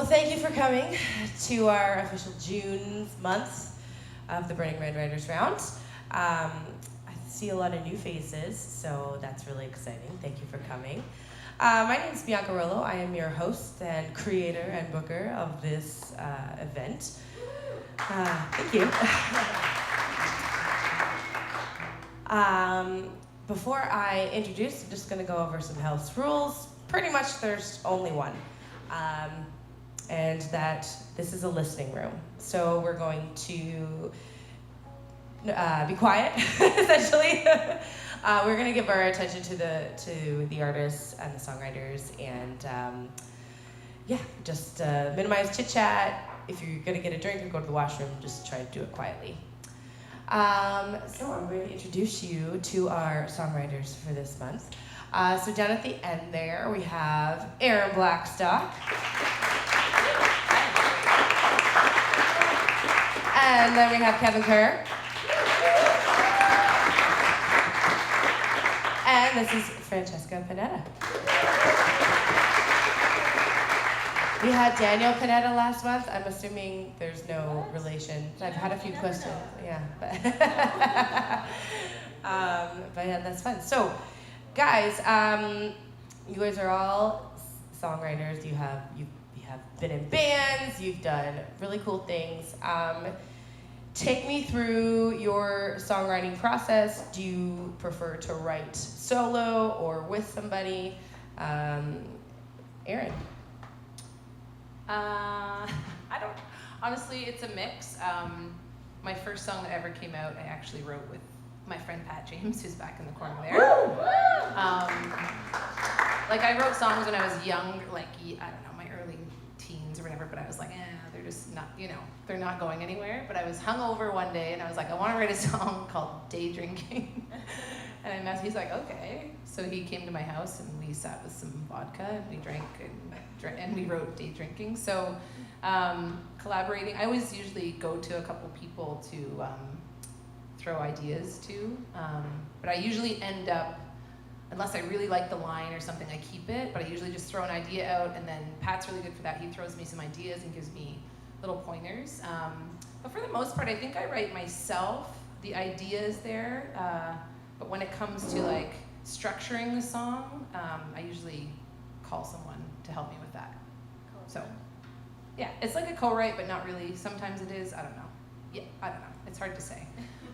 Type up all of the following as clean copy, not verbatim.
thank you for coming to our official June month of the Burning Red Writers Round. I see a lot of new faces, so that's really exciting. Thank you for coming. My name is Bianca Rollo. I am your host and creator and booker of this event. Thank you. Before I introduce, I'm just going to go over some house rules. Pretty much there's only one. And that this is a listening room. So we're going to be quiet, essentially. We're going to give our attention to the artists and the songwriters, and just minimize chit chat. If you're going to get a drink or go to the washroom, just try to do it quietly. So I'm going to introduce you to our songwriters for this month. So down at the end there, we have Erin Blackstock. And then we have Kevin Kerr. And this is Francesca Panetta. We had Daniel Panetta last month. I'm assuming there's no relation. I've had a few questions. Yeah, but yeah, that's fun. So, guys, you guys are all songwriters. You have been in bands. You've done really cool things. Take me through your songwriting process. Do you prefer to write solo or with somebody? Erin. I don't, honestly, it's a mix. My first song that ever came out, I actually wrote with my friend Pat James, who's back in the corner there. I wrote songs when I was young, I don't know, my early teens or whatever, but I was like, they're just not, they're not going anywhere. But I was hungover one day and I was like, I want to write a song called Day Drinking. And he's like, okay. So he came to my house and we sat with some vodka and we drank and we wrote Day Drinking. So collaborating, I always usually go to a couple people to throw ideas to. But I usually end up, unless I really like the line or something, I keep it, but I usually just throw an idea out, and then Pat's really good for that. He throws me some ideas and gives me little pointers. But for the most part, I think I write myself. The idea is there, but when it comes to structuring the song, I usually call someone to help me with that. So, yeah, it's like a co-write, but not really. Sometimes it is, I don't know. Yeah, I don't know. It's hard to say.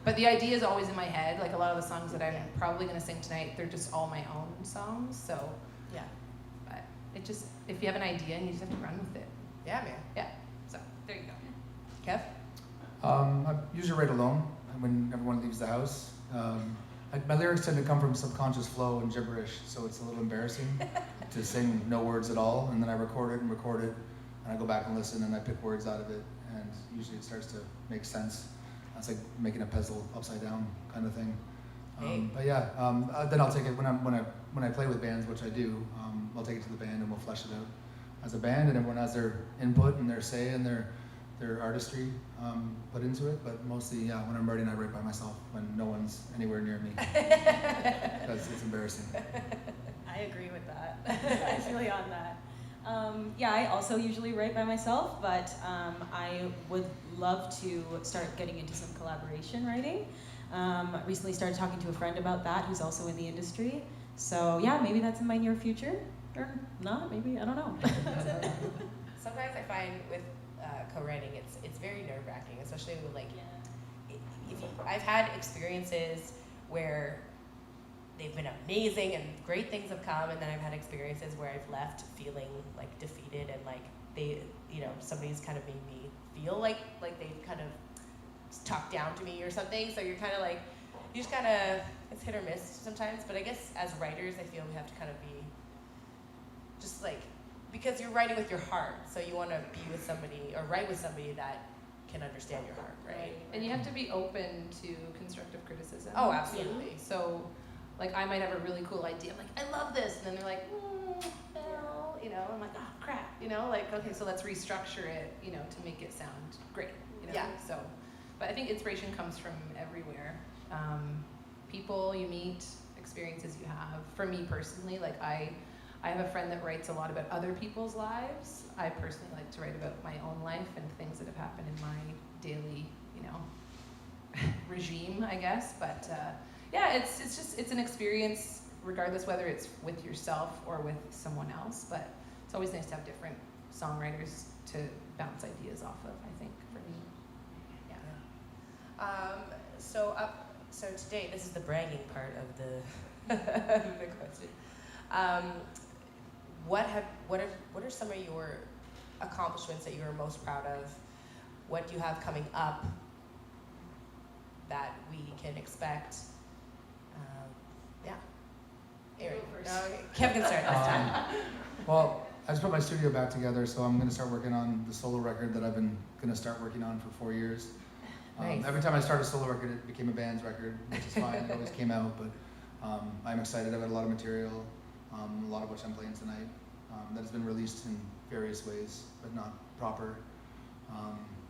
But the idea is always in my head. Like a lot of the songs that I'm probably going to sing tonight, they're just all my own songs. So, yeah. But it just, if you have an idea, and you just have to run with it. Yeah, man. Yeah. So, there you go. Kev? I usually write alone when everyone leaves the house. My lyrics tend to come from subconscious flow and gibberish, so it's a little embarrassing to sing no words at all. And then I record it, and I go back and listen, and I pick words out of it, and usually it starts to make sense. It's like making a puzzle upside down kind of thing. But yeah, then I'll take it when I play with bands, which I do. I'll take it to the band and we'll flesh it out as a band, and everyone has their input and their say and their artistry put into it. But mostly, yeah, when I'm writing, I write by myself when no one's anywhere near me because it's embarrassing. I agree with that. I feel you on that. I also usually write by myself, but I would love to start getting into some collaboration writing. Recently started talking to a friend about that who's also in the industry. So yeah, maybe that's in my near future, or not, maybe, I don't know. Sometimes I find with co-writing, it's very nerve-wracking, especially with I've had experiences where they've been amazing and great things have come, and then I've had experiences where I've left feeling defeated and somebody's kind of made me feel like they've kind of talked down to me or something. So you're kind of it's hit or miss sometimes. But I guess as writers, I feel we have to kind of be just because you're writing with your heart, so you want to be with somebody or write with somebody that can understand your heart, right? And you have to be open to constructive criticism. Oh, absolutely. So, I might have a really cool idea. I'm like, I love this. And then they're like, well, I'm like, oh, crap. Okay, so let's restructure it, to make it sound great. Yeah. So, but I think inspiration comes from everywhere. People you meet, experiences you have. For me personally, I have a friend that writes a lot about other people's lives. I personally like to write about my own life and things that have happened in my daily, regime, I guess. But yeah, it's an experience, regardless whether it's with yourself or with someone else. But it's always nice to have different songwriters to bounce ideas off of, I think, for me. Yeah. So today, this is the bragging part of the the question. What are some of your accomplishments that you are most proud of? What do you have coming up that we can expect? Erin. Kevin can start this time. Well, I just put my studio back together, so I'm going to start working on the solo record that I've been going to start working on for 4 years. Nice. Every time I start a solo record, it became a band's record, which is fine. It always came out, but I'm excited. I've got a lot of material, a lot of which I'm playing tonight, that has been released in various ways, but not proper.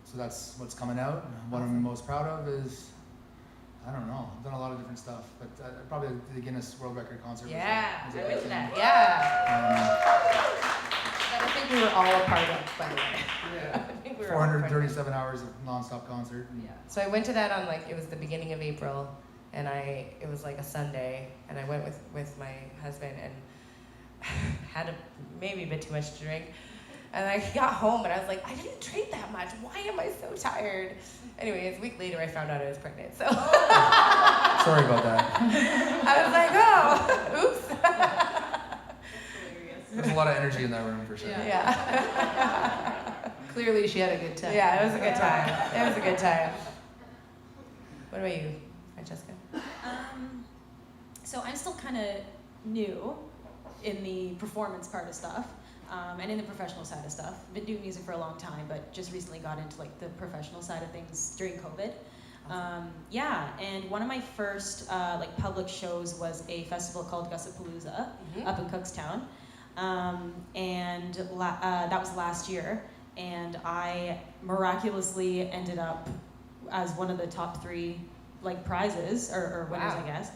So that's what's coming out. What I'm most proud of is, I don't know, I've done a lot of different stuff, but probably the Guinness World Record concert. Yeah, was I a went big to thing. that. Yeah. That I think we were all a part of, by the way. I think we were all part of it. 437 hours of nonstop concert. And So I went to that on it was the beginning of April, and it was like a Sunday, and I went with my husband and had maybe a bit too much to drink. And I got home and I was like, I didn't drink that much. Why am I so tired? Anyways, a week later I found out I was pregnant. So Sorry about that. I was like, oh, oops. There's a lot of energy in that room for sure. Yeah. Clearly she had a good time. Yeah, it was a good time. It was a good time. What about you, Francesca? So I'm still kind of new in the performance part of stuff, and in the professional side of stuff. Been doing music for a long time, but just recently got into the professional side of things during COVID. Yeah, and one of my first public shows was a festival called Gussapalooza up in Cookstown, and that was last year. And I miraculously ended up as one of the top 3 prizes or winners, Wow. I guess.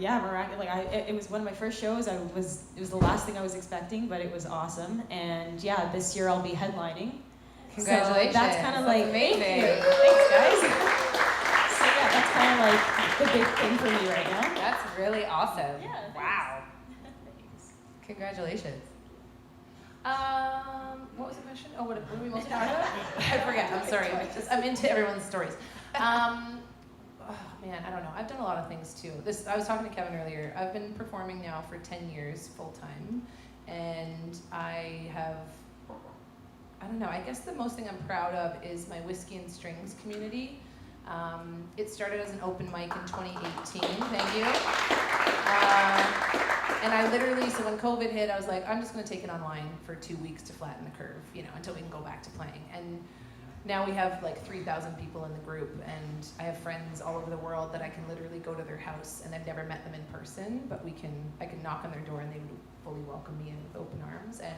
Yeah, miraculous. It was one of my first shows. It was the last thing I was expecting, but it was awesome. And yeah, this year I'll be headlining. Congratulations. So that's kind of amazing. Thank you. Thanks, guys. So yeah, that's kind of the big thing for me right now. That's really awesome. Yeah, thanks. Wow. Congratulations. What was the question? Oh, what are we most proud of? I forget. I'm sorry. I'm into everyone's stories. Oh man, I don't know. I've done a lot of things too. I was talking to Kevin earlier. I've been performing now for 10 years full time, and I don't know. I guess the most thing I'm proud of is my Whiskey and Strings community. It started as an open mic in 2018. Thank you. And I literally, so when COVID hit, I was like, I'm just going to take it online for 2 weeks to flatten the curve, until we can go back to playing. And now we have 3,000 people in the group, and I have friends all over the world that I can literally go to their house, and I've never met them in person, but I can knock on their door and they would fully welcome me in with open arms. And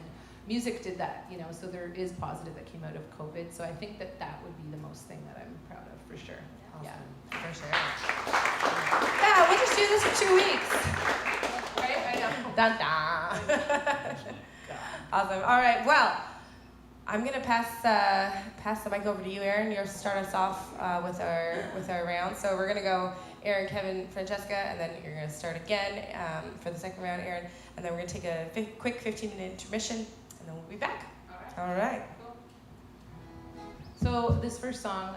music did that, so there is positive that came out of COVID. So I think that would be the most thing that I'm proud of, for sure. Awesome. Yeah. For sure. Yeah, we'll just do this for 2 weeks. Right? I know. Dun, dun. Awesome. All right. Well, I'm gonna pass the mic over to you, Erin. You'll start us off with our round. So we're gonna go Erin, Kevin, Francesca, and then you're gonna start again for the second round, Erin. And then we're gonna take a quick 15-minute intermission, and then we'll be back. All right. Cool. So this first song,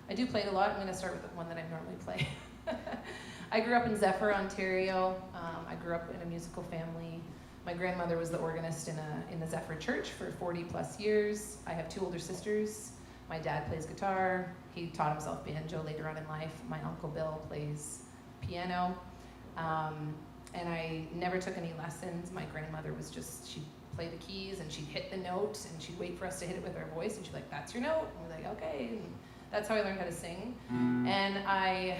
I do play it a lot. I'm gonna start with the one that I normally play. I grew up in Zephyr, Ontario. I grew up in a musical family. My grandmother was the organist in the Zephyr Church for 40 plus years. I have 2 older sisters. My dad plays guitar. He taught himself banjo later on in life. My Uncle Bill plays piano. And I never took any lessons. My grandmother was she'd play the keys and she'd hit the note and she'd wait for us to hit it with our voice and she'd be like, that's your note. And we're like, okay. And that's how I learned how to sing. And I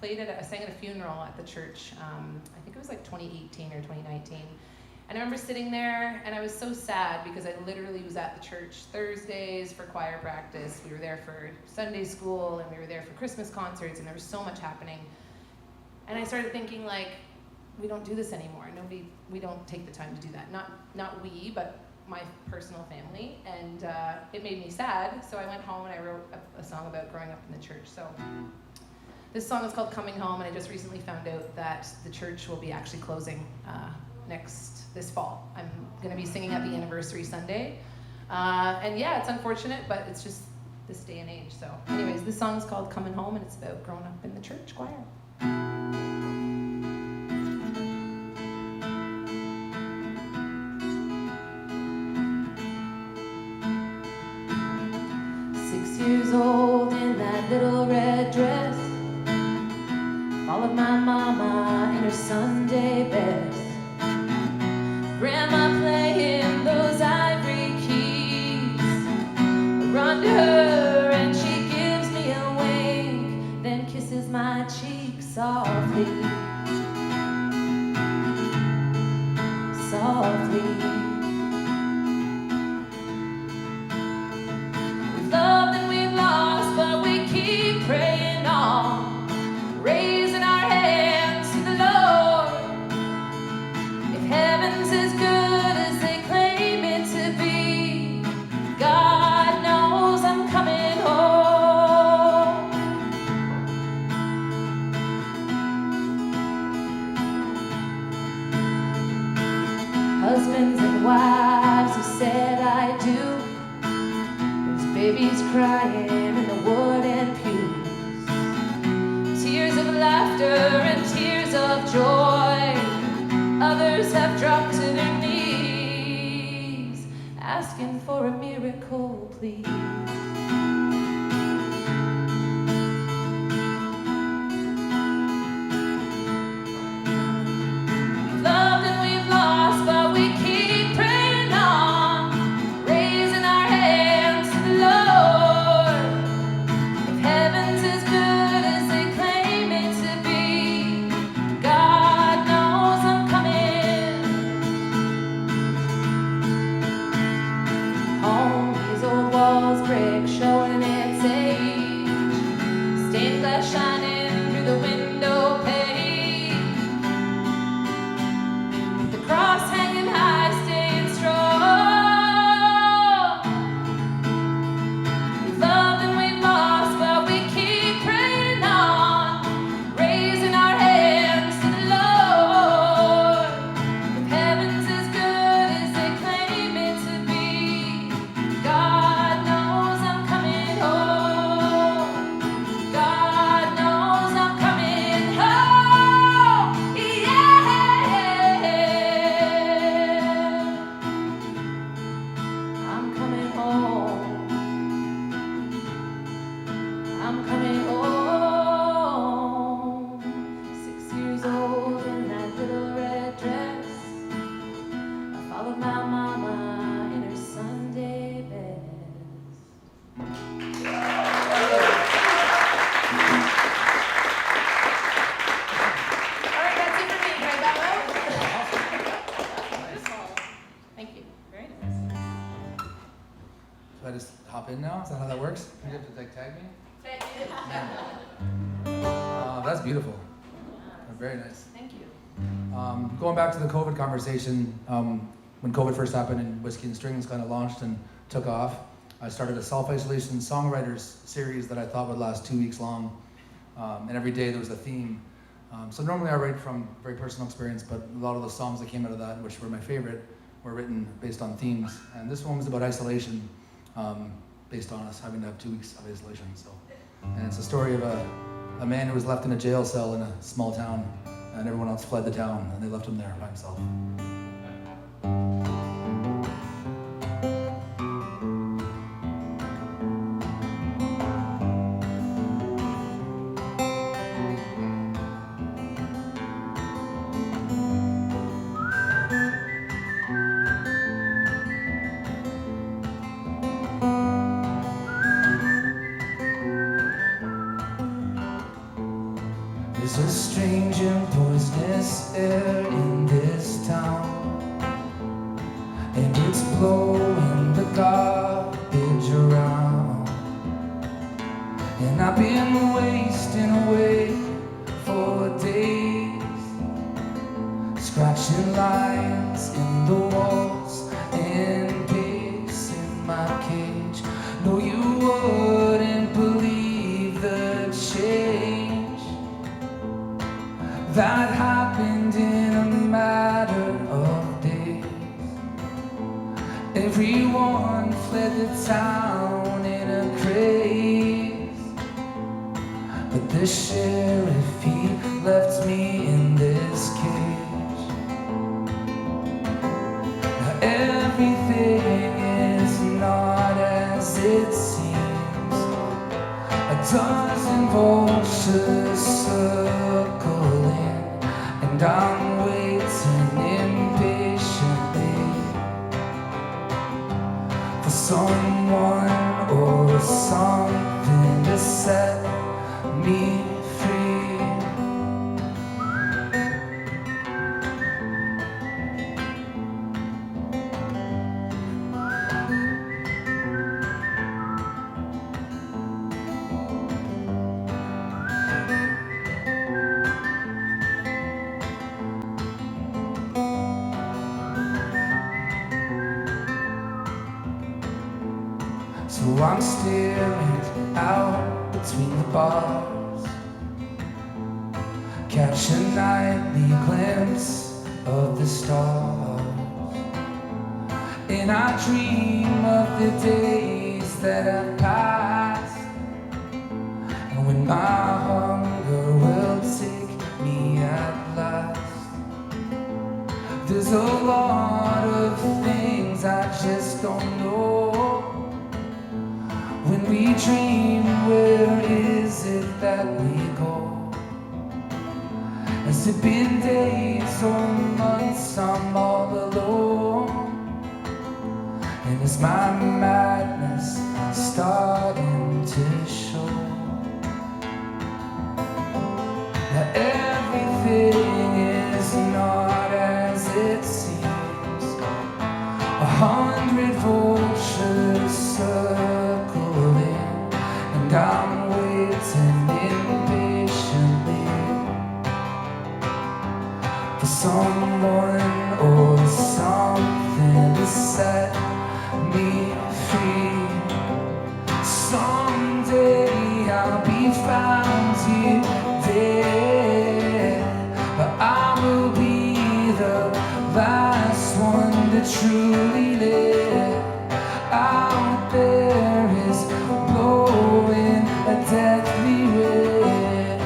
sang at a funeral at the church. I think it was 2018 or 2019. And I remember sitting there, and I was so sad because I literally was at the church Thursdays for choir practice. We were there for Sunday school, and we were there for Christmas concerts, and there was so much happening. And I started thinking, we don't do this anymore. We don't take the time to do that. Not we, but my personal family. And it made me sad. So I went home and I wrote a song about growing up in the church. So this song is called Coming Home, and I just recently found out that the church will be actually closing this fall. I'm going to be singing at the anniversary Sunday. And yeah, it's unfortunate, but it's just this day and age. So anyways, this song is called Coming Home, and it's about growing up in the church choir. 6 years old in that little red dress, followed my mama in her Sunday best. Grandma playing those ivory keys. I run to her and she gives me a wink, then kisses my cheek softly, softly. We've loved and we've lost, but we keep praying on, raising our hands to the Lord. If heaven's as good as they claim it to be, God knows I'm coming home. Husbands and wives who said I do, there's babies crying in the wooden pews, tears of laughter and tears of joy. Others have dropped to their knees, asking for a miracle, please. We've loved and we've lost, but we keep praying on, raising our hands to the Lord. If heaven's as good as they claim it to be, God knows I'm coming home. These old walls break, showing its age, stained glass shining through the window pane, the cross hanging high, staying strong. We've loved and we've lost, but we keep praying on, raising our hands to the Lord. If heaven's as good as they claim it to be, God knows I'm coming home. God knows I'm coming home. Yeah. I'm coming home. I'm coming home. 6 years old in that little red dress, I followed my mama in her Sunday best. All right, that's it for me. Can I bow out? Thank you. Very nice. So I just hop in now? Is that how that works? You have to like tag me? Thank you. That's beautiful. Very nice. Thank you. Going back to the COVID conversation, when COVID first happened and Whiskey and Strings kind of launched and took off, I started a self-isolation songwriters series that I thought would last 2 weeks long. And every day there was a theme. So normally I write from very personal experience, but a lot of the songs that came out of that, which were my favorite, were written based on themes. And this one was about isolation, based on us having to have 2 weeks of isolation. So, and it's a story of a man who was left in a jail cell in a small town, and everyone else fled the town, and they left him there by himself. There's a strange and poisonous air in this town. lines in the walls and pace in my cage. No, you wouldn't believe the change that happened in a matter of days. Everyone fled the town in a craze, but the sheriff, he left me in this cage. Now everything is not as it seems. A dozen vultures circling, and I'm waiting impatiently for someone or something to set me free. So I'm staring out between the bars, catch a nightly glimpse of the stars, and I dream of the days that have passed, and when my hunger will take me at last. There's a lot of things I just don't know. When we dream, where is it that we go? Has it been days or months I'm all alone? And is my madness starting to show? That everything is not as it seems. 100 vultures circling, and I'm waiting impatiently for someone or something to set me free. Someday I'll be found here dead, but I will be the last one to truly live. Out there is blowing a deathly wind.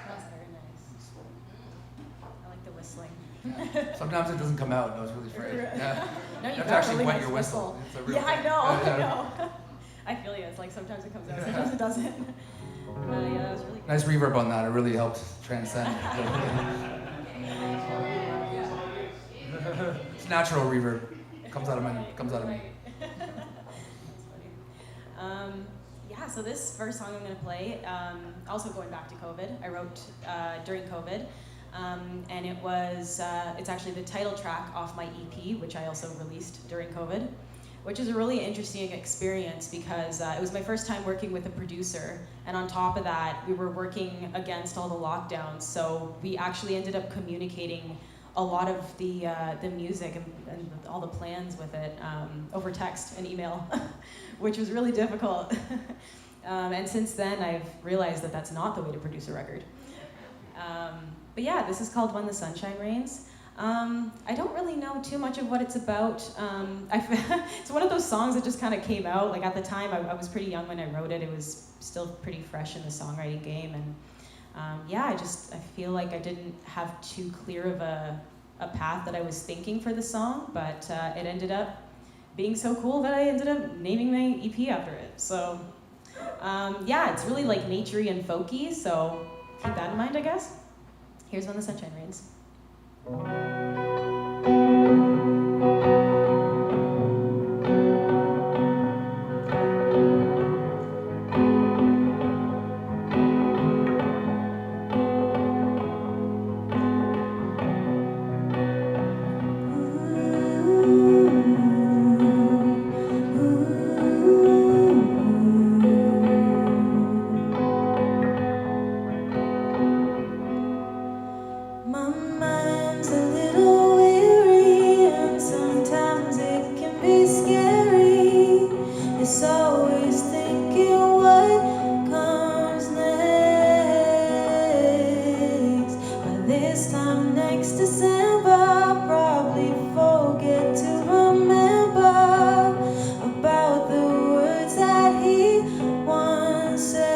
That's very nice. I like the whistling. Sometimes it doesn't come out, and I was really afraid. Yeah. No, You you have to got actually really wet nice your whistle. It's a real Yeah, I thing. know, Yeah, I yeah. know. I feel you. It's like sometimes it comes out, sometimes it doesn't. Yeah, that was really good. Nice reverb on that. It really helped transcend. It's natural reverb. Comes out of me. Comes out of me. That's funny. Yeah, so this first song I'm going to play, also going back to COVID, I wrote during COVID, and it was, it's actually the title track off my EP, which I also released during COVID, which is a really interesting experience because it was my first time working with a producer, and on top of that, we were working against all the lockdowns, so we actually ended up communicating a lot of the music and all the plans with it over text and email, which was really difficult. And since then, I've realized that that's not the way to produce a record. But yeah, this is called When the Sunshine Rains. I don't really know too much of what it's about. It's one of those songs that just kind of came out. Like at the time, I was pretty young when I wrote it. It was still pretty fresh in the songwriting game. And yeah, I feel like I didn't have too clear of a path that I was thinking for the song, but it ended up being so cool that I ended up naming my EP after it. So yeah, it's really like naturey and folky, so keep that in mind, I guess. Here's When the Sunshine Rains. My mind's a little weary, and sometimes it can be scary. It's always thinking what comes next. By this time next December, I'll probably forget to remember about the words that he once said.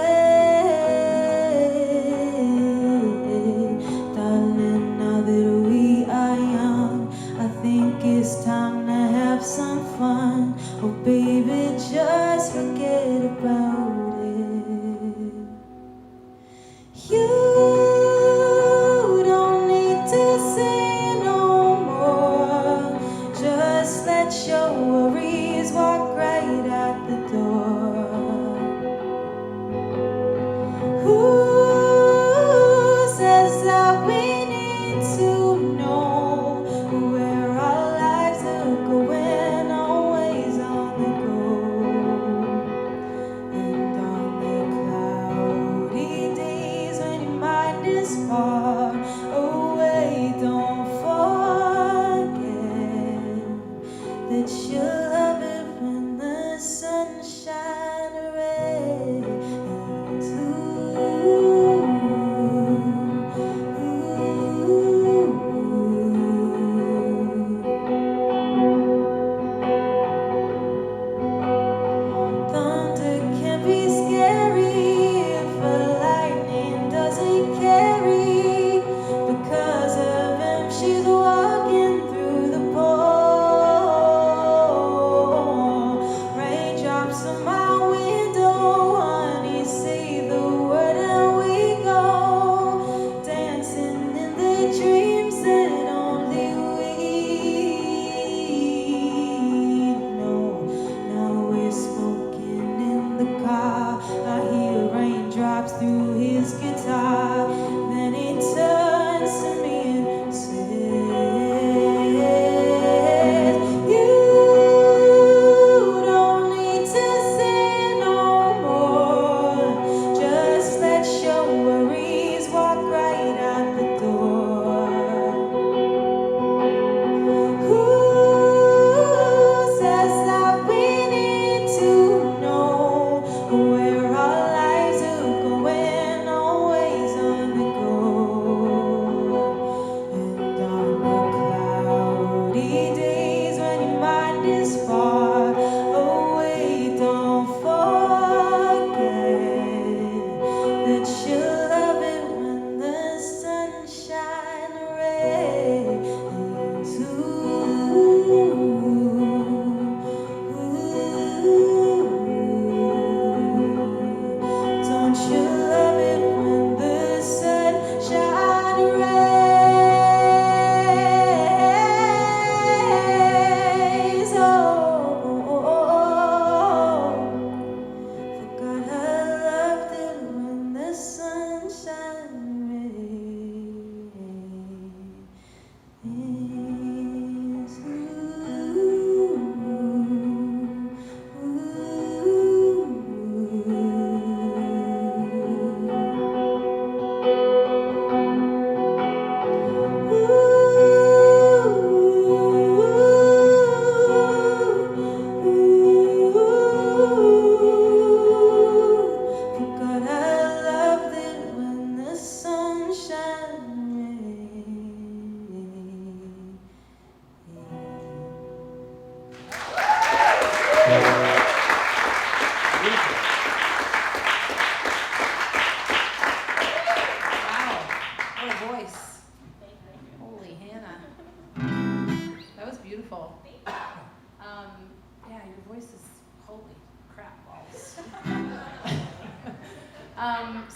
Darling, now that we are young, I think it's time to have some fun. Oh baby, just forget about it. You don't need to say no more. Just let your worries walk right out the door. Who says that we need to know where our lives are going, always on the go? And on the cloudy days when your mind is far away, don't forget that you love it when the sunshine rains. Thunder can be scary if a lightning doesn't carry. Because of him, she's walking through the pole. Raindrops on my window, honey, say the word and we go dancing in the dreams that only we know. Now we're smoking in the car. I hear raindrops through his guitar. Then he turns to me and says, you don't need to say no more. Just let your worries walk right out the door. Who says that we need to know where our lives are going, always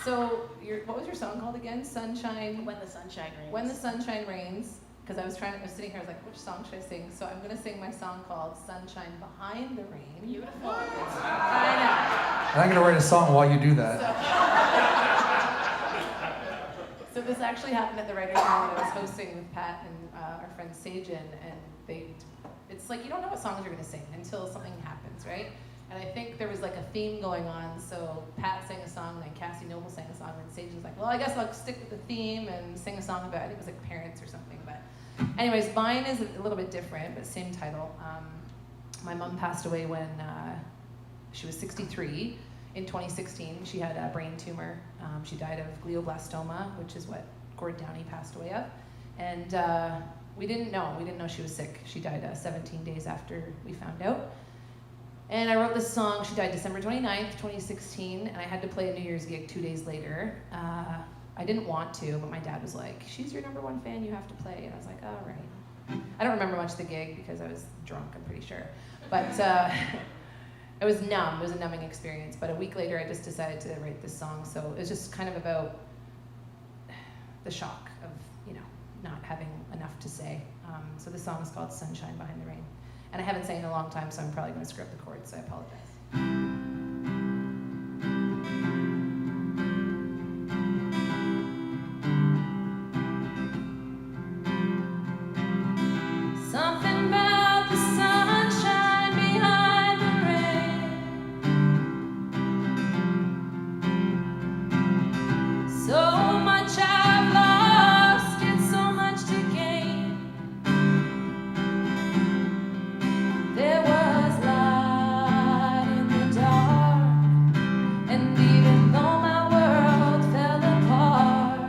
So, what was your song called again? Sunshine. When the Sunshine Rains. When the Sunshine Rains. Because I was sitting here, I was like, which song should I sing? So I'm going to sing my song called Sunshine Behind the Rain. Beautiful. I know. And I'm going to write a song while you do that. So this actually happened at the writer's room that I was hosting with Pat and our friend Sajin, and it's like you don't know what songs you're going to sing until something happens, right? And I think there was like a theme going on, so Pat sang a song, and then Cassie Noble sang a song, and Sajin was like, well, I guess I'll stick with the theme and sing a song about, I think it was like parents or something, but anyways, mine is a little bit different, but same title. My mom passed away when she was 63 in 2016. She had a brain tumor. She died of glioblastoma, which is what Gord Downey passed away of. And we didn't know she was sick. She died 17 days after we found out. And I wrote this song. She died December 29th, 2016, and I had to play a New Year's gig 2 days later. I didn't want to, but my dad was like, she's your #1 fan, you have to play. And I was like, all right. I don't remember much of the gig because I was drunk, I'm pretty sure. But it was numb. It was a numbing experience. But a week later, I just decided to write this song. So it was just kind of about the shock of, not having enough to say. So the song is called Sunshine Behind the Rain. And I haven't sang in a long time, so I'm probably going to screw up the chords, so I apologize. Something about the sunshine behind the rain. So much I've lost, yet so much to gain. There was light in the dark, and even though my world fell apart,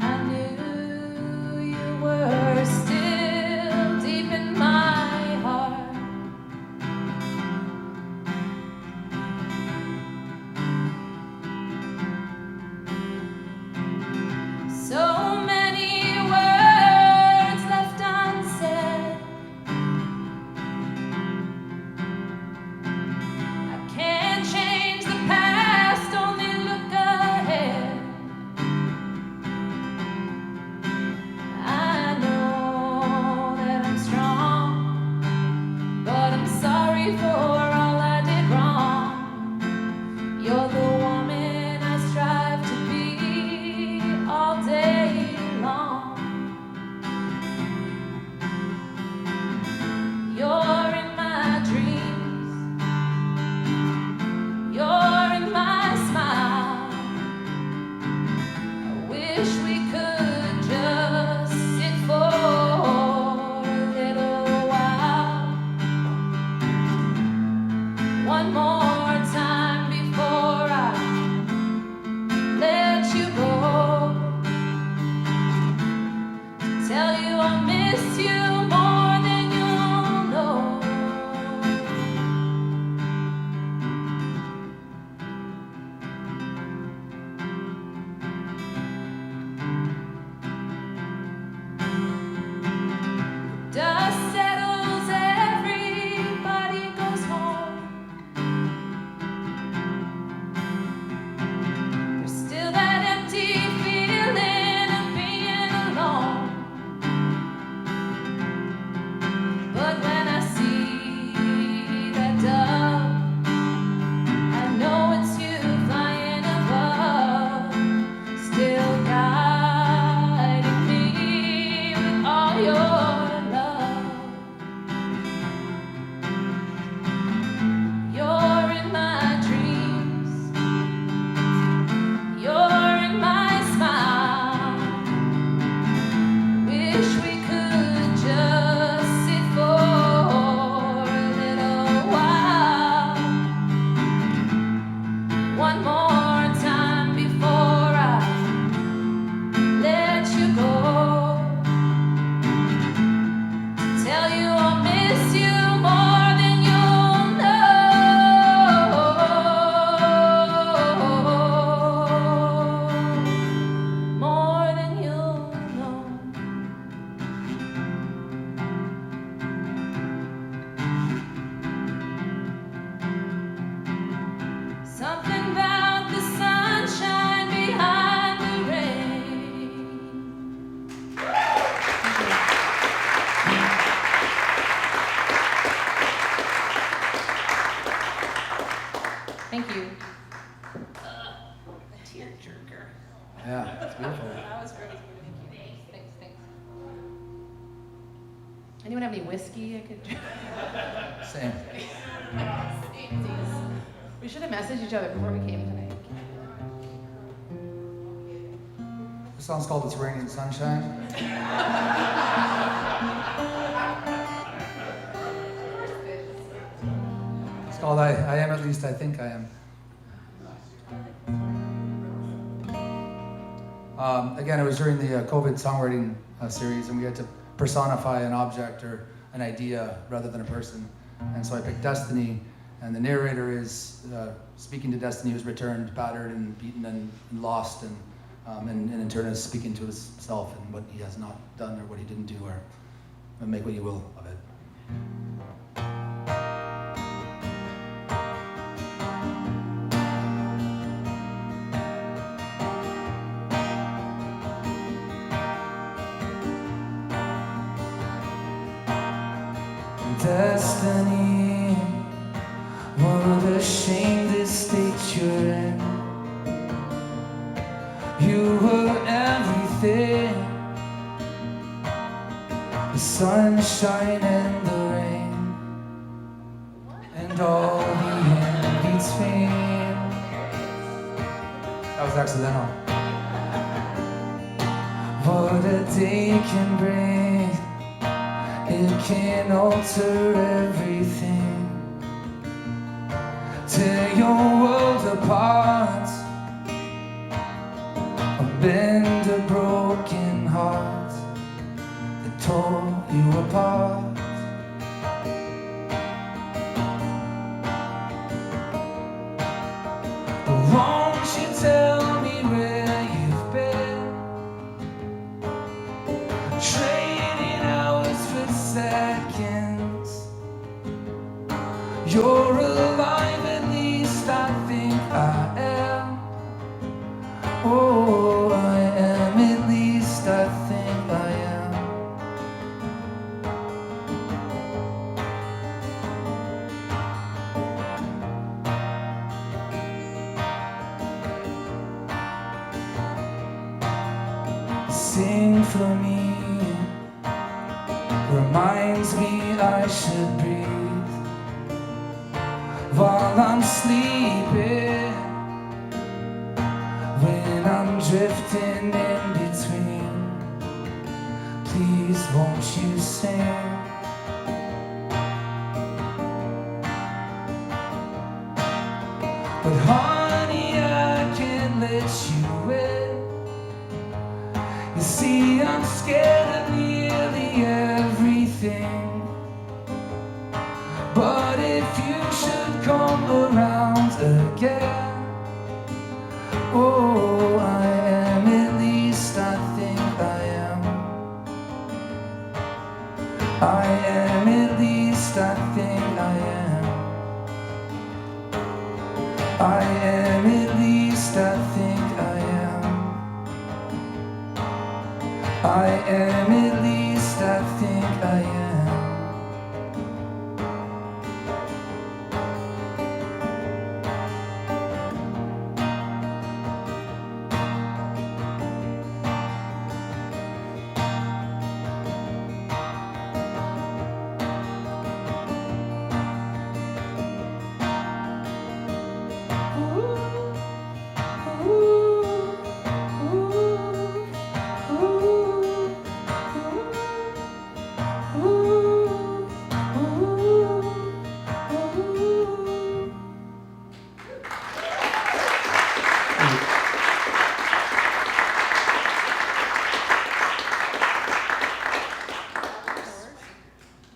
I knew you were still deep in my heart. So many words left unsaid. I can't change the past, only look ahead. I know that I'm strong, but I'm sorry for all I did wrong. You're the woman I strive to be all day long. You're in my dreams. You're in my smile. I wish we could just sit for a little while. One more time before I Thank you. Tear jerker. Yeah, it's beautiful. That was really cool. Thanks. Anyone have any whiskey I could drink? Same. We should have messaged each other before we came tonight. The song's called It's Raining Sunshine. It's called I Am At Least I Think I Am. Again, it was during the COVID songwriting series, and we had to personify an object or an idea rather than a person. And so I picked Destiny, and the narrator is speaking to Destiny, who's returned battered and beaten and lost, and in turn is speaking to himself and what he has not done or what he didn't do, or make what you will of it. Destiny, what a shame this state you're in. You were everything, the sunshine and the rain, and all the in between. That was accidental. What a day can bring, it can alter everything, tear your world apart, or bend a broken heart that tore you apart. But won't you tell me where you've been, trading hours for seconds? You're alive, at least I think I am. Oh, I am, at least I think I am. Sing for me, reminds me I should breathe while I'm sleeping, when I'm drifting in between. Please won't you sing? But honey, I can't let you in. You see, I'm scared of nearly everything. But if you should come around again, oh, I am, at least I think I am. I am, at least I think I am. I am, at least I think I am. I am, at least I think I am.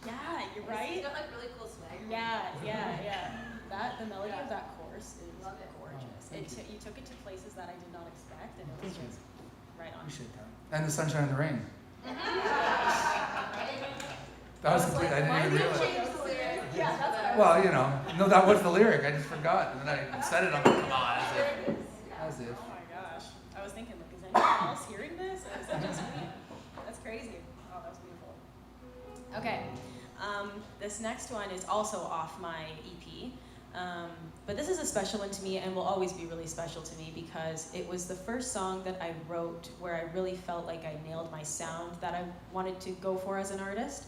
Yeah, you're right. Got like really cool swag. Yeah. The melody of that chorus is gorgeous. You took it to places that I did not expect, and it was just right on. Appreciate that. And the sunshine and the rain. Mm-hmm. That was complete. I didn't even realize. Yeah, that's what I was. Well, you know, no, that was the lyric. I just forgot, and then I said it. I'm like, come on, as if. Oh my gosh. I was thinking, like, is anyone else hearing this? Or is that just me? That's crazy. Oh, that was beautiful. Okay. This next one is also off my EP. But this is a special one to me and will always be really special to me because it was the first song that I wrote where I really felt like I nailed my sound that I wanted to go for as an artist,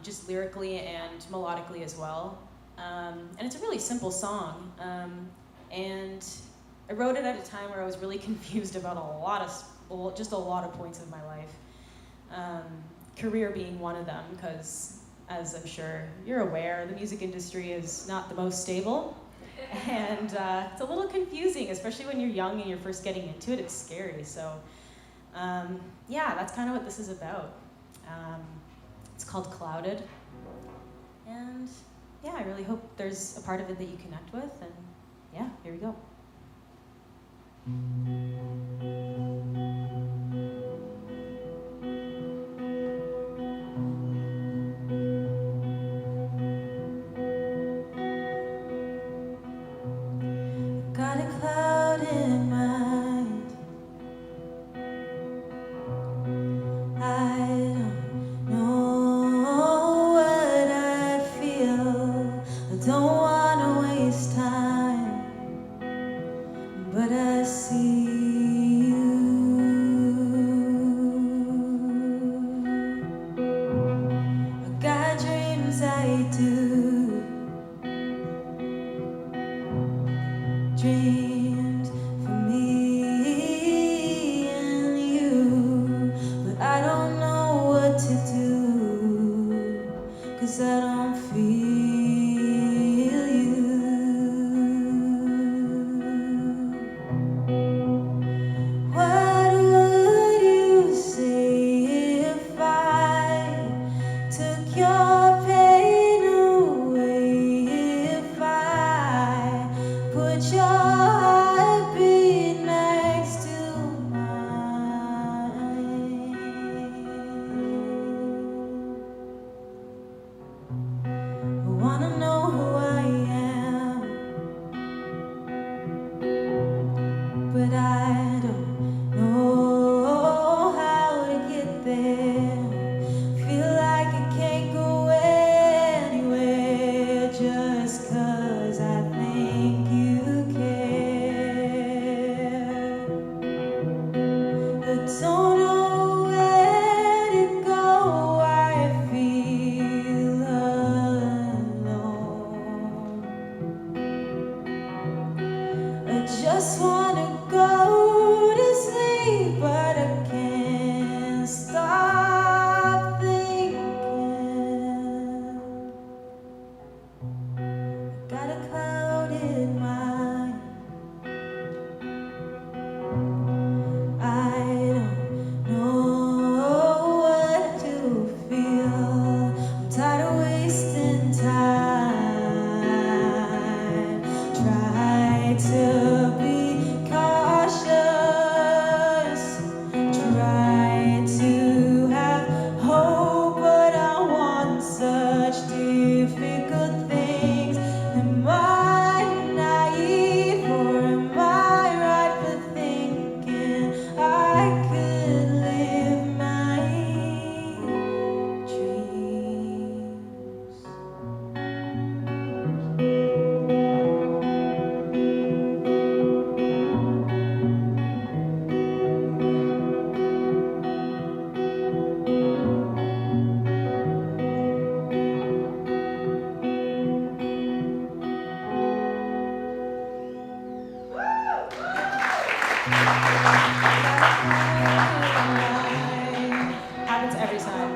just lyrically and melodically as well. And it's a really simple song. And I wrote it at a time where I was really confused about just a lot of points of my life. Career being one of them, because as I'm sure you're aware, the music industry is not the most stable. And it's a little confusing, especially when you're young and you're first getting into it. It's scary. So yeah, that's kind of what this is about. It's called Clouded. And yeah, I really hope there's a part of it that you connect with. And yeah, here we go. Got a cloud in mind. I don't know what I feel. I don't wanna waste time, but I see you. I got dreams I do. Dreams for me and you, but I don't know what to do, 'cause I don't feel you. What would you say if I took your pain away? If I put your heartbeat next to mine? I wanna know who I am, but I don't know how to get there. Feel like I can't go anywhere just 'cause I think you care. I don't know where to go. I feel alone. I just wanna go to sleep, but I can't stop thinking. Got a clouded mind. I don't know what to feel. I'm tired of wasting time. Try to be cautious. Try to have hope, but I want such difficult things. Am I naive or am I right for thinking I could live my dreams? Happens every time.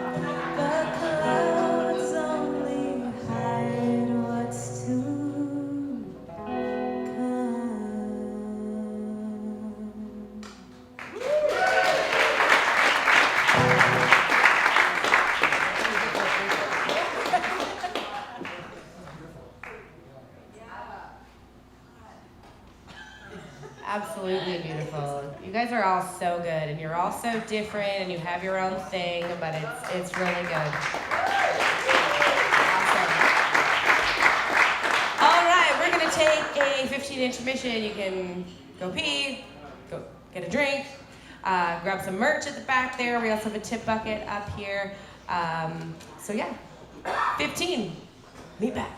The clouds only hide what's to come. Absolutely beautiful. You guys are all so good, and you're all so different, and you have your own thing, but it's really good. Awesome. All right, we're gonna take a 15 intermission. You can go pee, go get a drink, grab some merch at the back there. We also have a tip bucket up here. So yeah, 15. Meet back.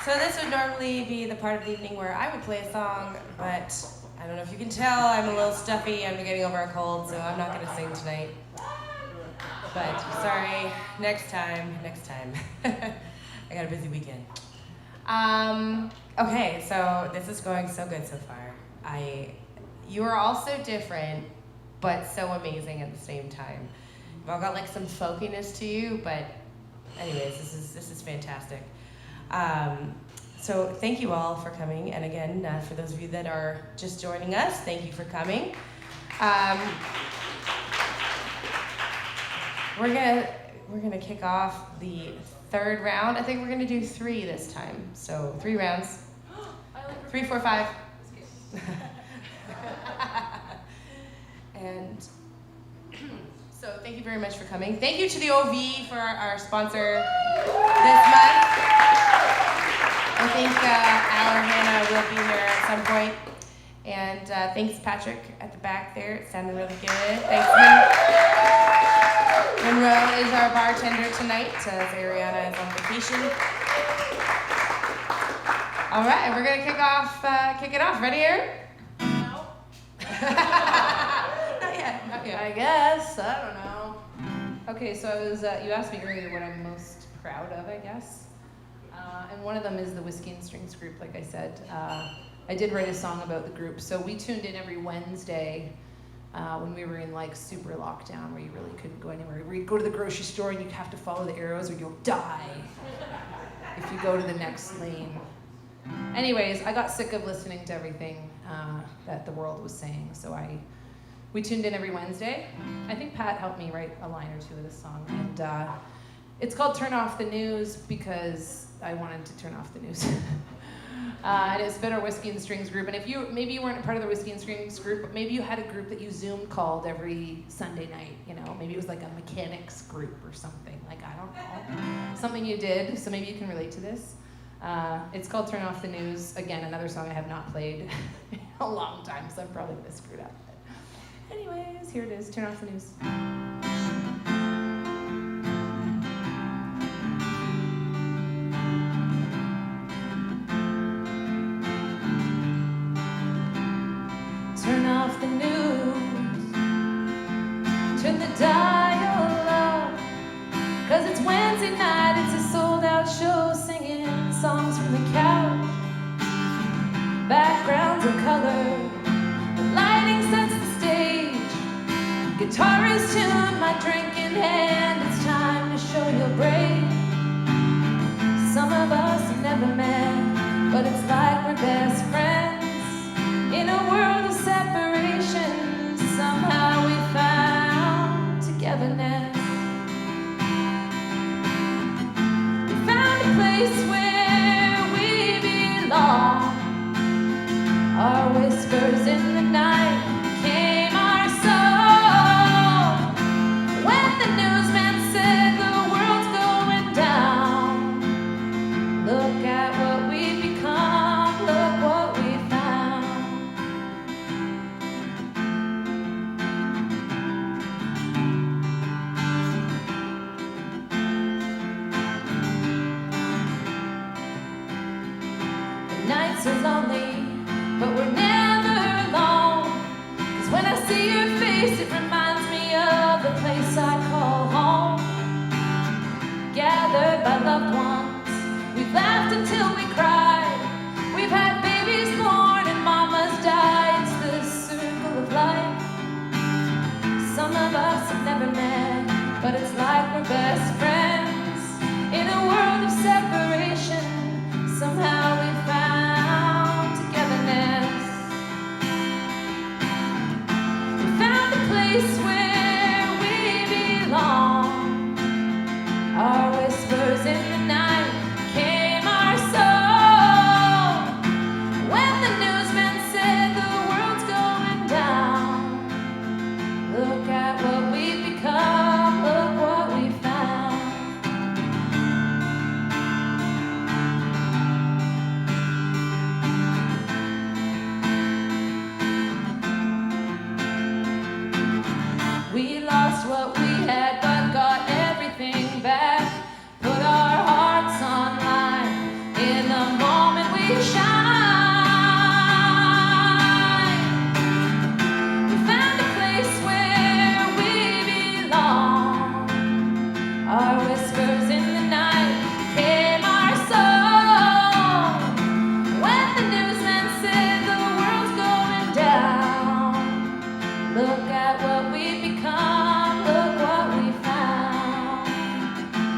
So this would normally be the part of the evening where I would play a song, but I don't know if you can tell, I'm a little stuffy. I'm getting over a cold, so I'm not going to sing tonight. But sorry, next time. I got a busy weekend. Okay, so this is going so good so far. You are all so different, but so amazing at the same time. You've all got like some folkiness to you, but anyways, this is fantastic. So thank you all for coming, and again, for those of you that are just joining us, thank you for coming. We're gonna kick off the third round. I think we're gonna do 3 this time. So 3 rounds. 3, 4, 5. And so thank you very much for coming. Thank you to the OV for our sponsor this month. I think Al or Hannah will be here at some point. And thanks Patrick at the back there. It sounded really good. Thanks Monroe is our bartender tonight. Ariana is on vacation. All right, we're gonna kick it off. Ready, Erin? No. Not yet. I guess. I don't know. Okay, so I was. You asked me earlier what I'm most proud of, I guess. And one of them is the Whiskey and Strings group, like I said. I did write a song about the group. So we tuned in every Wednesday when we were in like super lockdown where you really couldn't go anywhere. Where you go to the grocery store and you have to follow the arrows or you'll die if you go to the next lane. Anyways, I got sick of listening to everything that the world was saying, so we tuned in every Wednesday. I think Pat helped me write a line or 2 of this song, and it's called Turn Off the News because I wanted to turn off the news. And it's been our Whiskey and Strings group, and if maybe you weren't a part of the Whiskey and Strings group, but maybe you had a group that you Zoom called every Sunday night, maybe it was like a mechanics group or something, like I don't know, something you did, so maybe you can relate to this. It's called Turn Off the News. Again, another song I have not played in a long time, so I'm probably gonna screw it up. But anyways, here it is, Turn Off the News. Turn off the news, turn the dial up, 'cause it's Wednesday night, it's a sold out show, singing songs from the couch, backgrounds of color, the lighting sets the stage, guitarist tune my drink in hand, it's time to show your break. Some of us have never met, but it's like we're best friends. In a world of separation, somehow we found togetherness. We found a place where we belong. Our whispers in the night became our song. When the newsman said the world's going down, look at what we've become, look what we found. Nights are lonely, but we're never alone. 'Cause when I see your face, it reminds me of the place I call home. Gathered by loved ones, we've laughed until we cried. We've had babies born and mamas died. It's the circle of life. Some of us have never met, but it's like we're best friends. In a world of separation, somehow we found togetherness. We found a place where we belong. Our whispers in the night became our song. When the newsman said the world's going down, look at what we've become, look what we found. are whispers in the night, came our song. When the newsman said the world's going down, look at what we've become, look what we found.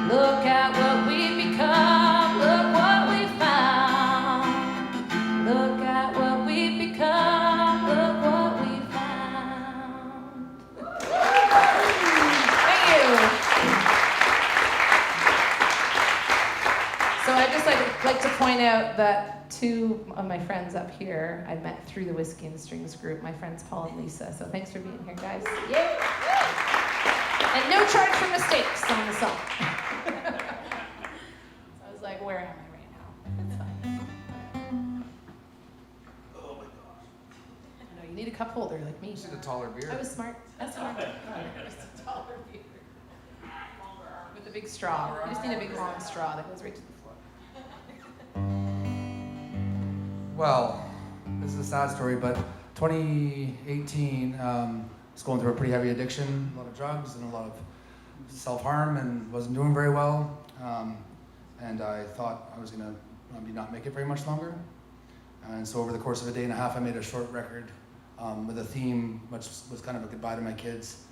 Look at what we've become, look what we found. Look at what we've become, look what we found. Thank you. So I'd just like to point out that two of my friends up here I met through the Whiskey and Strings group, my friends Paul and Lisa. So thanks for being here, guys. Yay! And no charge for mistakes on the song. So I was like, where am I right now? It's fine. Oh my gosh. No, you need a cup holder like me. You need a taller beer. I was smart. That's smart. Just a taller beer. With a big straw. You just need a big long straw that goes right to the floor. Well, this is a sad story, but 2018, I was going through a pretty heavy addiction, a lot of drugs and a lot of self-harm, and wasn't doing very well. And I thought I was going to maybe not make it very much longer. And so over the course of a day and a half, I made a short record with a theme which was kind of a goodbye to my kids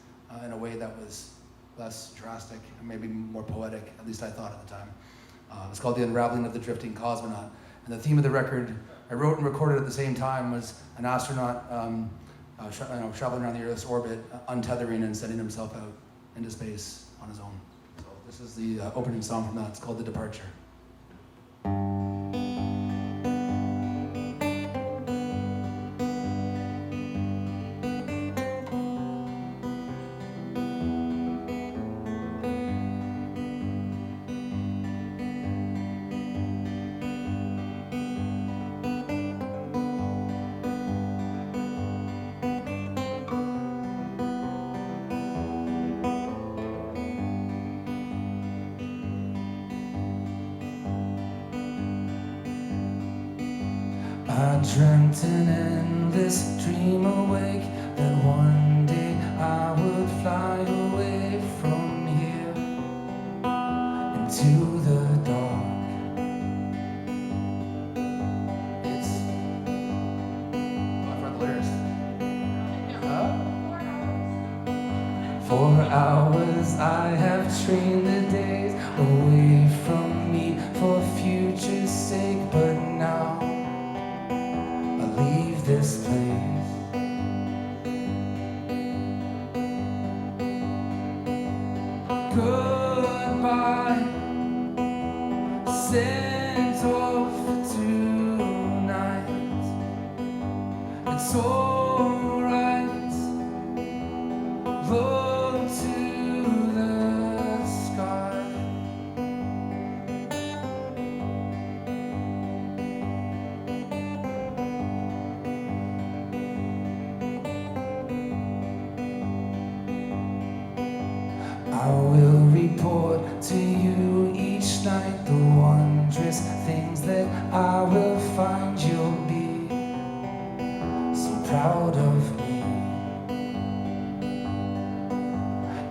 in a way that was less drastic and maybe more poetic, at least I thought at the time. It's called The Unraveling of the Drifting Cosmonaut. And the theme of the record I wrote and recorded at the same time was an astronaut traveling around the Earth's orbit, untethering and sending himself out into space on his own. So this is the opening song from that. It's called The Departure. I dreamt an endless dream awake, that one day I would fly away from here into the dark. It's... for the lyrics. Huh? 4 hours I have trained the days away from me for future's sake, but now leave this place. Goodbye, sent off tonight. It's alright, look to the sky. I will report to you each night the wondrous things that I will find. You'll be so proud of me.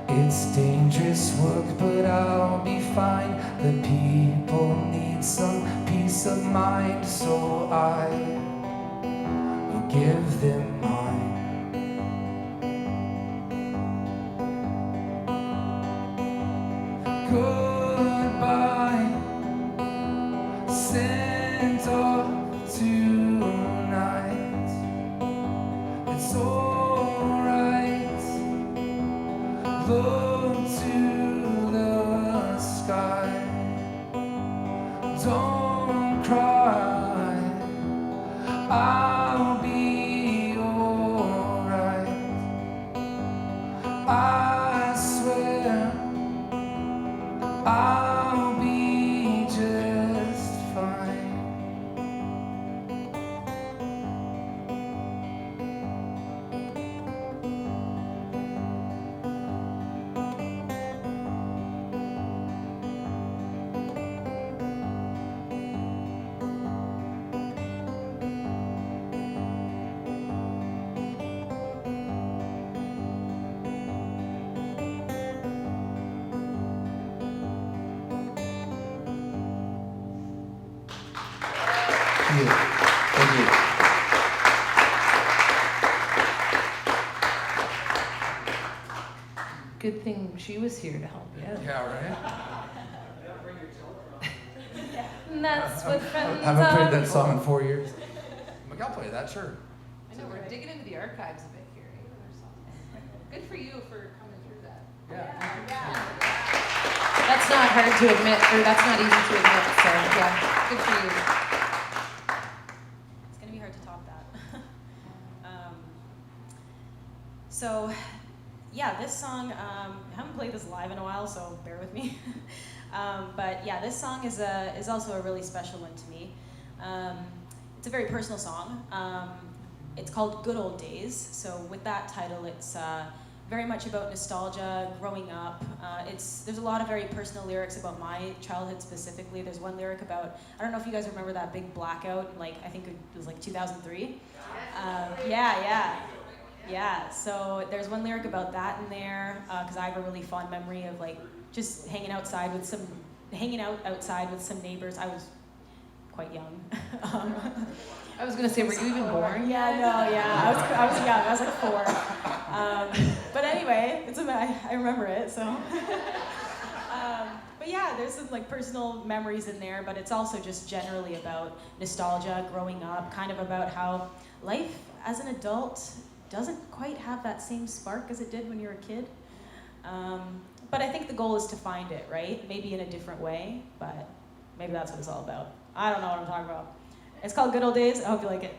It's dangerous work, but I'll be fine. The people need some peace of mind, so I will give them mine. Goodbye, sent off tonight. It's alright, look to the sky. Don't cry, I'll be alright. I swear I'll be just fine. you. Thank you. Good thing she was here to help you out. Yeah, right? And that's what friends I haven't played that are song in for. 4 years. I'm like, I'll play that, sure. I know, we're digging into the archives a bit here. Good for you for coming through that. Yeah. That's not hard to admit, or that's not easy to admit, so yeah, good for you. It's gonna be hard to top that. So, yeah, this song, I haven't played this live in a while, so bear with me. But yeah, this song is also a really special one to me. It's a very personal song. It's called Good Old Days. So with that title, it's very much about nostalgia, growing up. There's a lot of very personal lyrics about my childhood specifically. There's one lyric about, I don't know if you guys remember that big blackout, like I think it was like 2003. Yeah, so there's one lyric about that in there, because I have a really fond memory of like just hanging outside with some neighbors. I was quite young. I was gonna say, were you even born? Yeah, no, yeah, I was young. I was like 4. But anyway, I remember it. So, but yeah, there's some like personal memories in there. But it's also just generally about nostalgia, growing up, kind of about how life as an adult doesn't quite have that same spark as it did when you were a kid. But I think the goal is to find it, right? Maybe in a different way, but maybe that's what it's all about. I don't know what I'm talking about. It's called Good Old Days. I hope you like it.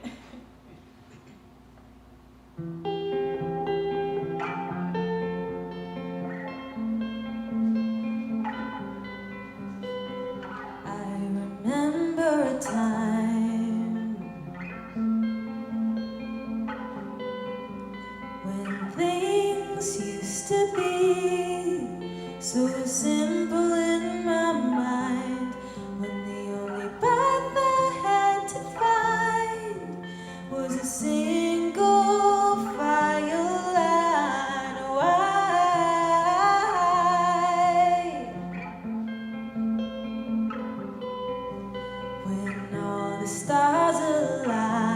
I remember a time when things used to be so simple in my mind, when the only path I had to find was a single fire line away. When all the stars aligned,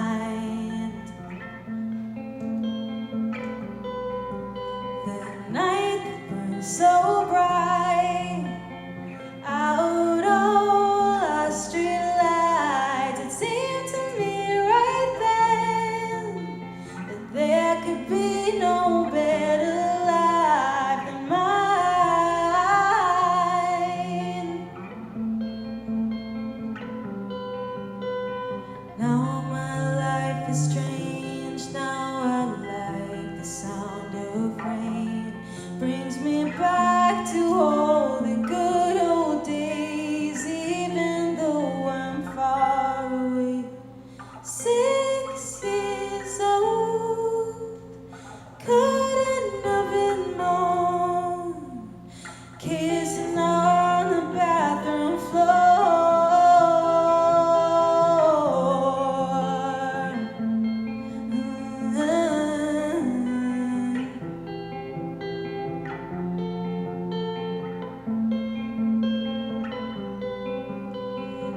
the night that burned so bright, out all our streetlights, it seemed to me right then that there could be no better life than mine. Now my life is strange, now I like the sound of rain. Brings me back to all the good old days, even though I'm far away. 6 years old, couldn't have been more, kissing on the bathroom floor.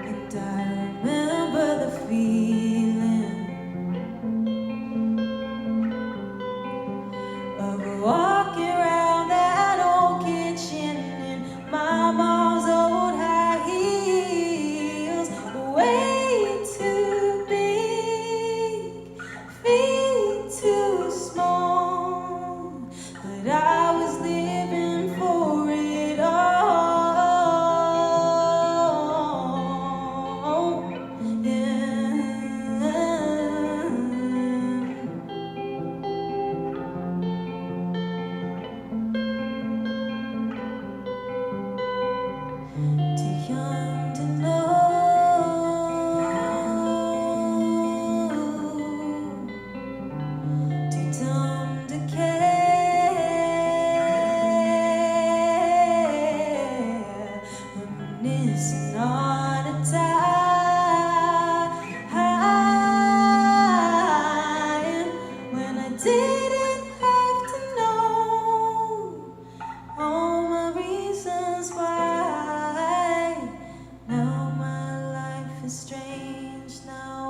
And I remember the feeling of walking around that old kitchen in my mom's old high heels, way too big, feet too small, but I was living for it all. Too young to know, too dumb to care, reminiscing on a time when I didn't have to know all my reasons why. Now my life is strange, now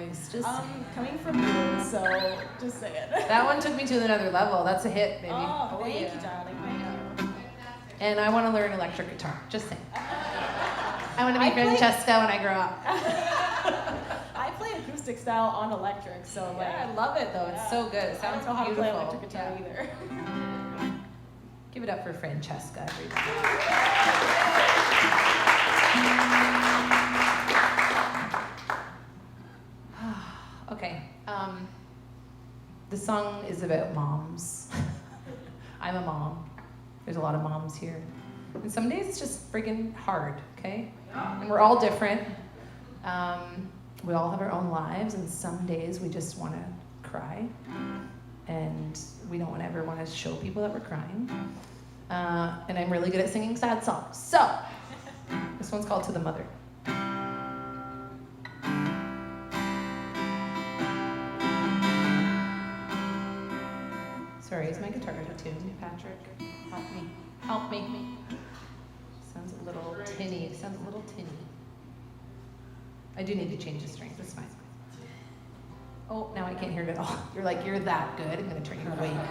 voice. Just Coming from you, so just say it. that one took me to another level. That's a hit, baby. Oh, thank yeah. you, darling. Thank you. And I want to learn electric guitar. Just saying. I want to be I play- Francesca when I grow up. I play acoustic style on electric, so like Yeah, I love it though. It's yeah. so good. It I sounds don't know how to beautiful. play electric guitar Yeah. either. Give it up for Francesca, everybody. Okay. The song is about moms. I'm a mom. There's a lot of moms here. And some days it's just friggin' hard, okay? And we're all different. We all have our own lives, and some days we just want to cry. And we don't ever want to show people that we're crying. And I'm really good at singing sad songs. So, this one's called To the Mother. Sorry, is my guitar out of tune, Patrick? Help me. Help me. Sounds a little tinny. It sounds a little tinny. I do need to change the strings. That's fine. Oh, now I can't hear it at all. You're like, you're that good. I'm going to turn you way down.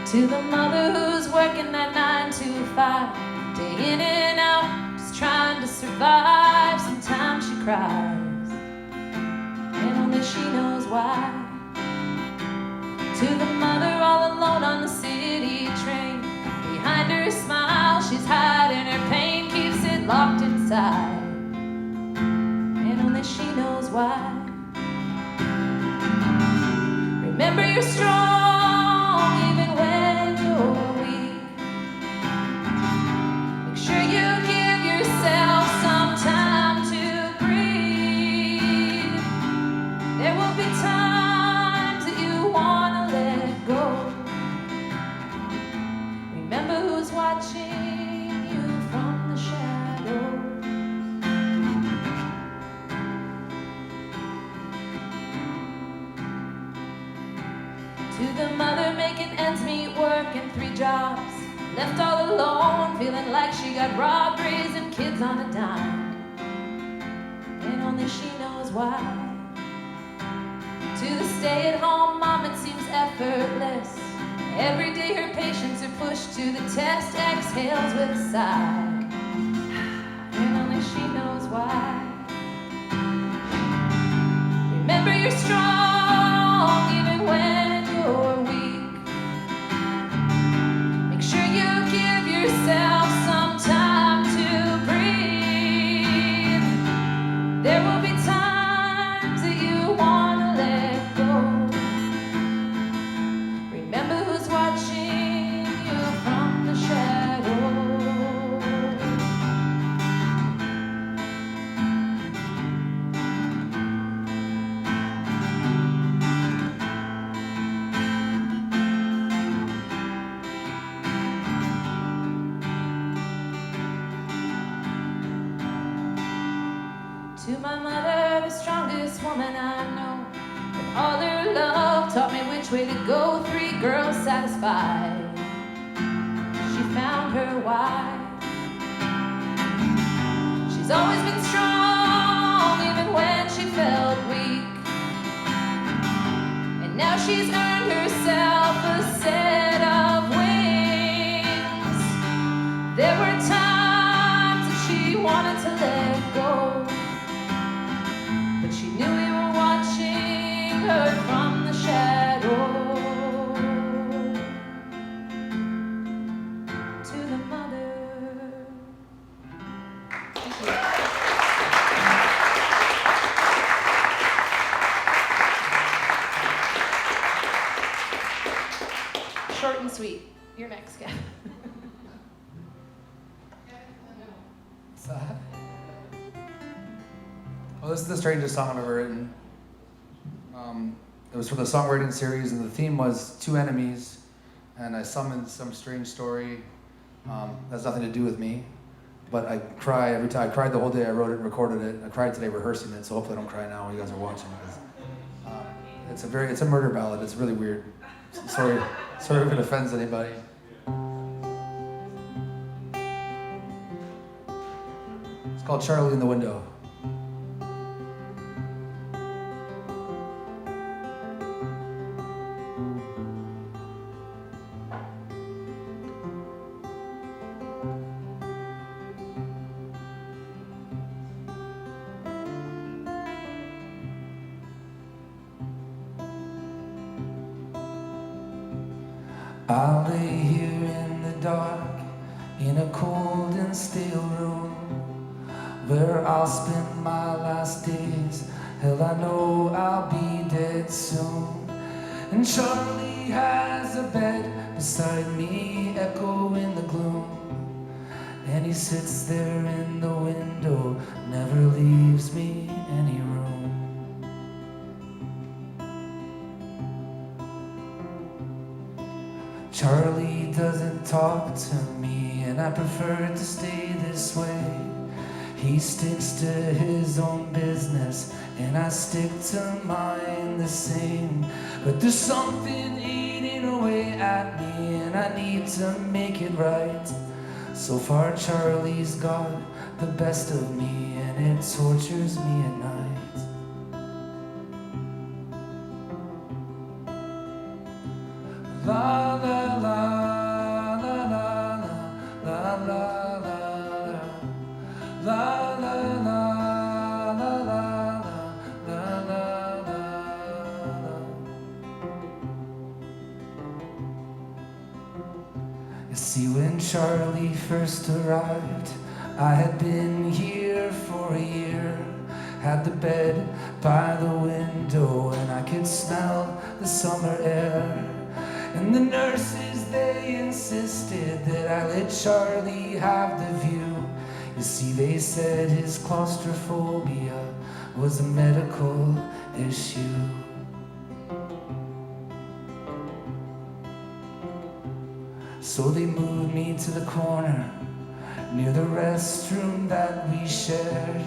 To the mother who's working that 9 to 5, day in and out, just trying to survive. Sometimes she cries, and only she knows why. To the mother all alone on the city train, behind her smile, she's hiding her pain, keeps it locked inside, and only she knows why. Remember you're strong even when you're weak. Make sure you give yourself some time to breathe. There will be times that you want to let go. Remember who's watching you from the shadows. To the mother making ends meet, working 3 jobs, left all alone, feeling like she got robbed, raising kids on a dime, and only she knows why. To the stay-at-home mom, it seems effortless. Every day her patients are pushed to the test, exhales with a sigh, and only she knows why. Remember you're strong even when you're weak. Make sure you give yourself some time to breathe. There will be times that you want to let go. Remember who's watching you from the shadows. To my mother, the strongest woman I know, with all her love taught me which way to go. 3 girls satisfied, she found her why. She's always been strong even when she felt weak, and now she's earned herself a set of wings. There were times that she wanted to let go, but she knew we were watching her from the shadows. To the mother. Thank you. Short and sweet. You're next, Gavin. Well, this is the strangest song I've ever written. It was for the songwriting series, and the theme was 2 enemies, and I summoned some strange story that has nothing to do with me, but I cry every time. I cried the whole day I wrote it and recorded it. I cried today rehearsing it, so hopefully I don't cry now when you guys are watching. It's a murder ballad. It's really weird. Sorry if it offends anybody. It's called Charlie in the Window. I'll lay here in the dark, in a cold and stale room, where I'll spend my last days. Hell, I know I'll be dead soon. And Charlie has a bed beside me, echo in the gloom. And he sits there in the window, never leaves me any room. Charlie doesn't talk to me, and I prefer to stay this way. He sticks to his own business, and I stick to mine the same. But there's something eating away at me, and I need to make it right. So far Charlie's got the best of me, and it tortures me at night. La la la la la la la la la la la. You see, when Charlie first arrived, I had been here for a year. Had the bed by the window, and I could smell the summer air. And the nurses, they insisted that I let Charlie have the view. You see, they said his claustrophobia was a medical issue. So they moved me to the corner near the restroom that we shared.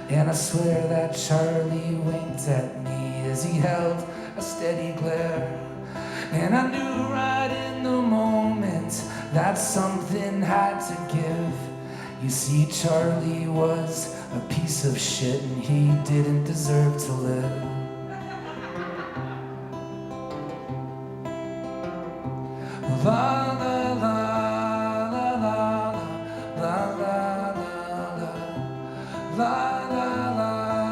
And I swear that Charlie winked at me as he held a steady glare. And I knew right in the moment that something had to give. You see, Charlie was a piece of shit, and he didn't deserve to live. La la la la la la la la la la la la la.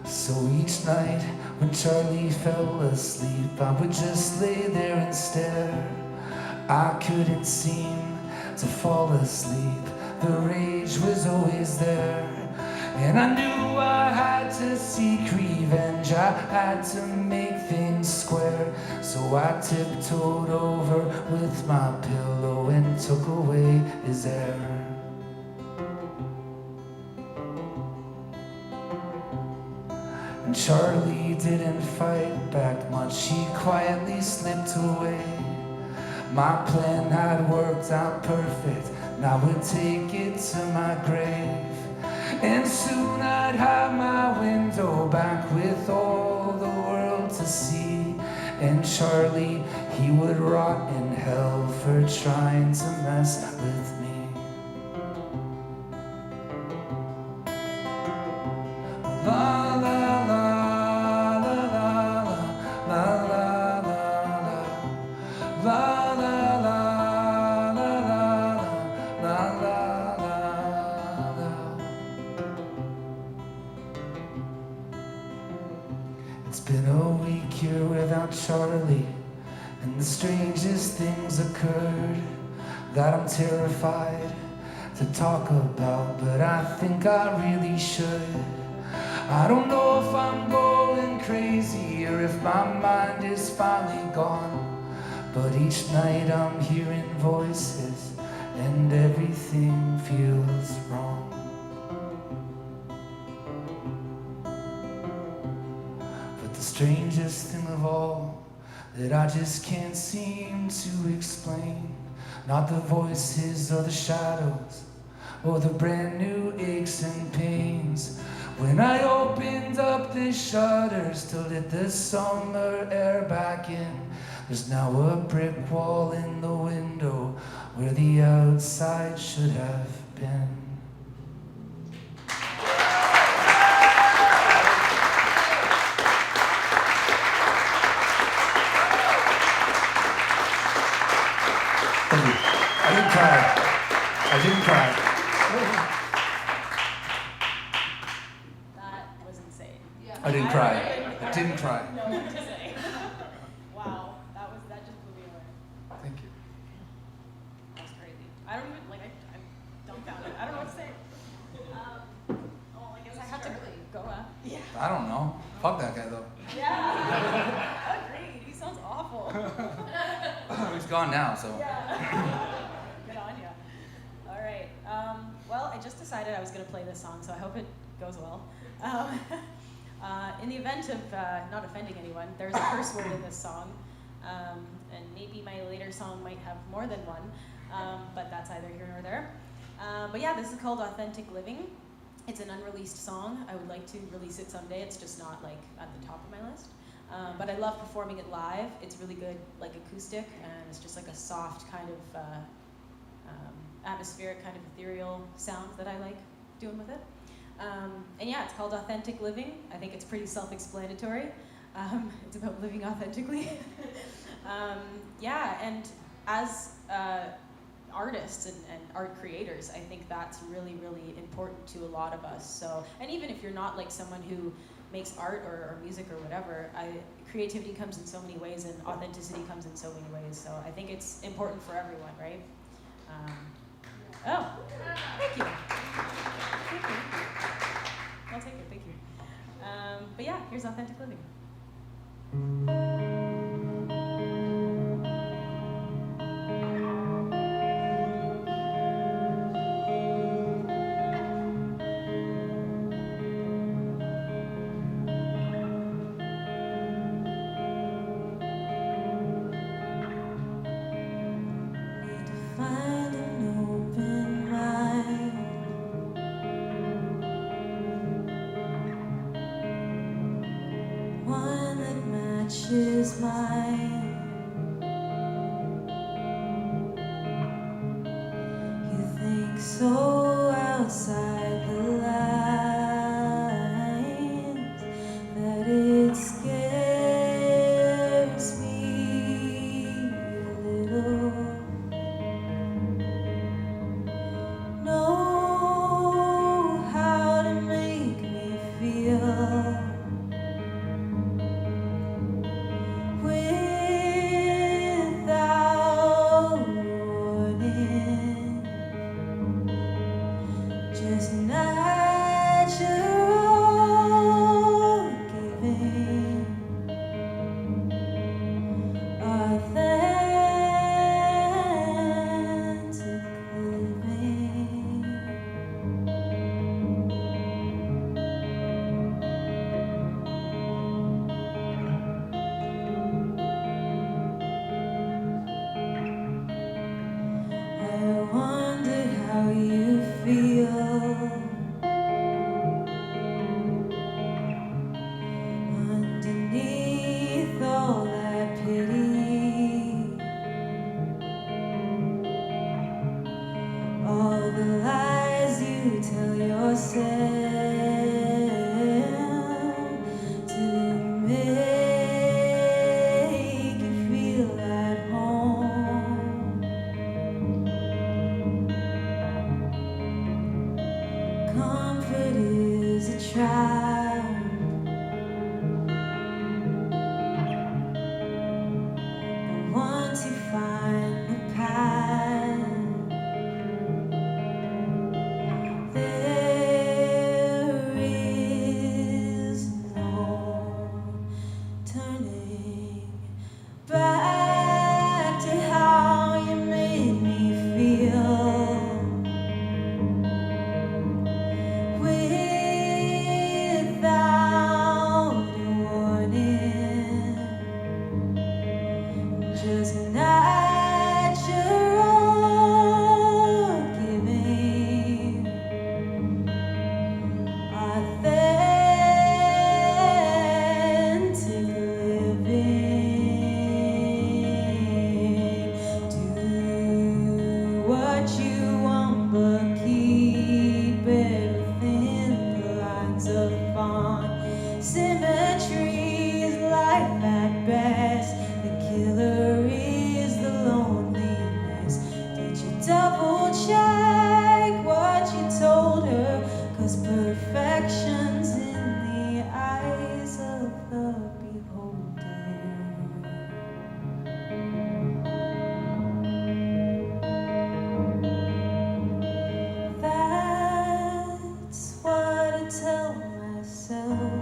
So each night when Charlie fell asleep, I would just lay there and stare. I couldn't seem to fall asleep, the rage was always there. And I knew I had to seek revenge, I had to make things square. So I tiptoed over with my pillow and took away his air. And Charlie didn't fight back much, he quietly slipped away. My plan had worked out perfect, and I would take it to my grave. And soon I'd have my window back with all the world to see. And Charlie, he would rot in hell for trying to mess with me. La la la la la la la la la la la la la la. It's been a week here without Charlie, and the strangest things occurred that I'm terrified to talk about, but I think I really should. I don't know if I'm going crazy or if my mind is finally gone, but each night I'm hearing voices and everything feels wrong. But the strangest thing of all that I just can't seem to explain, not the voices or the shadows or the brand new aches and pains, When I opened up the shutters to let the summer air back in, there's now a brick wall in the window where the outside should have been. Thank you. I didn't cry. That was insane. I didn't cry. I didn't cry. No what to say. Wow, that just blew me away. Thank you. That's crazy. I don't even I'm dumbfounded. I don't know what to say. I guess I have to go up. Yeah. I don't know. Fuck that guy though. Yeah. Agreed. He sounds awful. He's gone now, so. Yeah. Good on ya. All right. Well, I just decided I was going to play this song, so I hope it goes well. In the event of not offending anyone, there's a curse word in this song, and maybe my later song might have more than one, but that's either here or there. But yeah, this is called Authentic Living. It's an unreleased song. I would like to release it someday. It's just not like at the top of my list. But I love performing it live. It's really good, like acoustic, and it's just like a soft kind of atmospheric, kind of ethereal sound that I like doing with it. And yeah, it's called Authentic Living. I think it's pretty self-explanatory. It's about living authentically. Yeah, and as artists and art creators, I think that's really, really important to a lot of us. So, and even if you're not like someone who makes art or music or whatever, creativity comes in so many ways and authenticity comes in so many ways. So I think it's important for everyone, right? Oh, thank you. Thank you. I'll take it, thank you. But yeah, here's Authentic Living. Need to find an open mind. One that matches mine. You think so outside the lines that it scares me a little. Know how to make me feel without warning, just natural giving, authentic living. I wonder how you feel underneath all that pity, all the lies you tell yourself to make you feel at home. Comfort is a trap, but once you find the path, there is no rest. The killer is the loneliness. Did you double check what you told her? 'Cause perfection's in the eyes of the beholder. That's what I tell myself.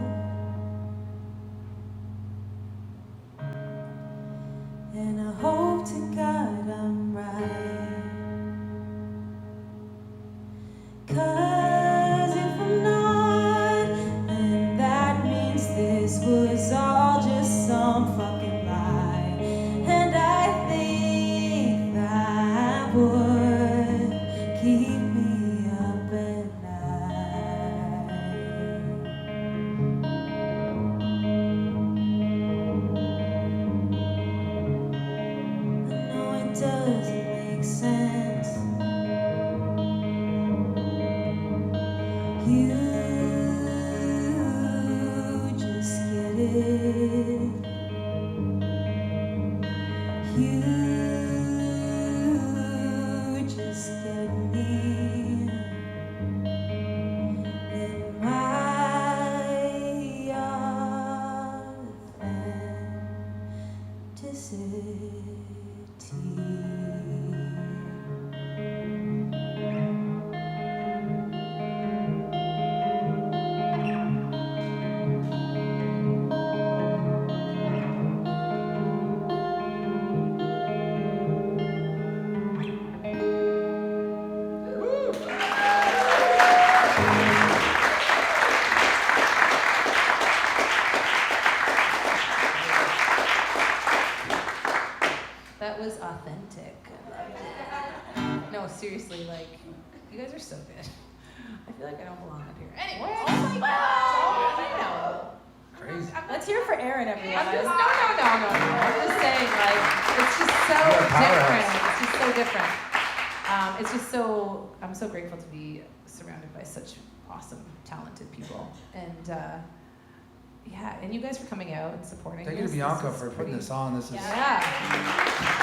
And I hope to God I'm right. 'Cause if I'm not, then that means this was all just some fucking lie. And I think that would keep me up at night. I know it doesn't make sense. You just get it. You just get me. In my authenticity. That was authentic. No, seriously, like, you guys are so good. I feel like I don't belong up here. Anyway, oh my god! Crazy. Let's hear it for Erin, everyone. I'm just, no. I'm just saying, like, it's just so You're a different. powerhouse. It's just so different. It's just so, I'm so grateful to be surrounded by such awesome, talented people. And, yeah, and you guys for coming out and supporting Thank you to this. Bianca This is for putting pretty- this on. This is Yeah,